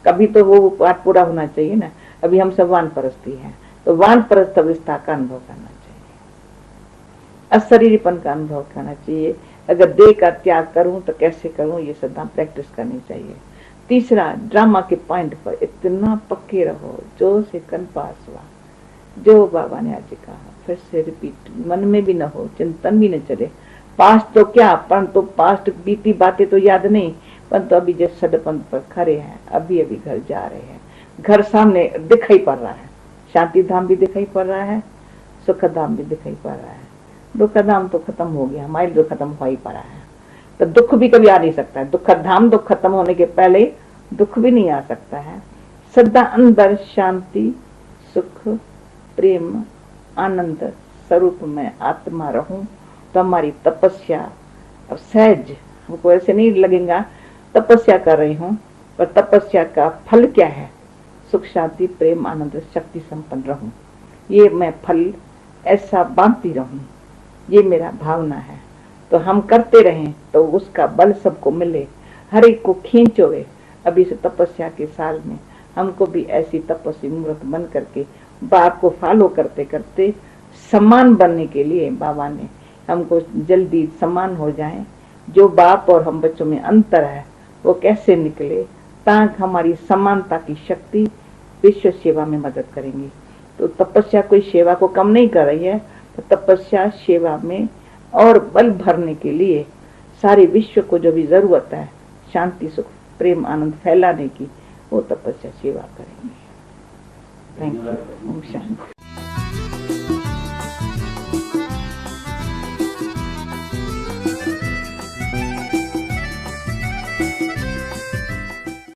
कभी तो वो पाठ पूरा होना चाहिए ना। अभी हम सब वानप्रस्थी हैं, तो वानप्रस्थ अवस्था का अनुभव करना चाहिए, अशरीरपन का अनुभव करना चाहिए। अगर देह का त्याग करूं तो कैसे करूं, ये सदा प्रैक्टिस करनी चाहिए। तीसरा, ड्रामा के पॉइंट पर इतना पक्के रहो जो से कन पास हुआ, जो बाबा ने आज कहा फिर से रिपीट, मन में भी न हो, चिंतन भी न चले। पास्ट तो क्या, परंतु पास्ट बीती बातें तो याद नहीं, परंतु अभी जिस सडपंथ पर खड़े हैं, अभी अभी घर जा रहे हैं, घर सामने दिखाई पड़ रहा है, शांति धाम भी दिखाई पड़ रहा है, सुख धाम भी दिखाई पड़ रहा है। दुख धाम तो खत्म हो गया, हमारे जो खत्म हो ही पड़ा है, तो दुख भी कभी आ नहीं सकता है। दुख धाम दुख खत्म होने के पहले दुख भी नहीं आ सकता है। सदा अंदर शांति सुख प्रेम आनंद स्वरूप में आत्मा रहूं, तो हमारी तपस्या अब सहज, हमको ऐसे नहीं लगेगा तपस्या कर रही हूं, पर तपस्या का फल क्या है, सुख शांति प्रेम आनंद शक्ति संपन्न रहूं, ये मैं फल ऐसा बांटती रहूं, ये मेरा भावना है। तो हम करते रहें तो उसका बल सबको मिले, हर एक को खींचोगे। अभी इस तपस्या के साल में हमको भी ऐसी तपस्वी मूर्त बन करके बाप को फॉलो करते करते समान बनने के लिए बाबा ने हमको जल्दी समान हो जाए। जो बाप और हम बच्चों में अंतर है वो कैसे निकले, ताकि हमारी समानता की शक्ति विश्व सेवा में मदद करेंगी। तो तपस्या कोई सेवा को कम नहीं कर रही है, तो तपस्या सेवा में और बल भरने के लिए सारे विश्व को जो भी जरूरत है शांति सुख प्रेम आनंद फैलाने की, वो तपस्या सेवा करेंगे। Thank you. ओम शांति।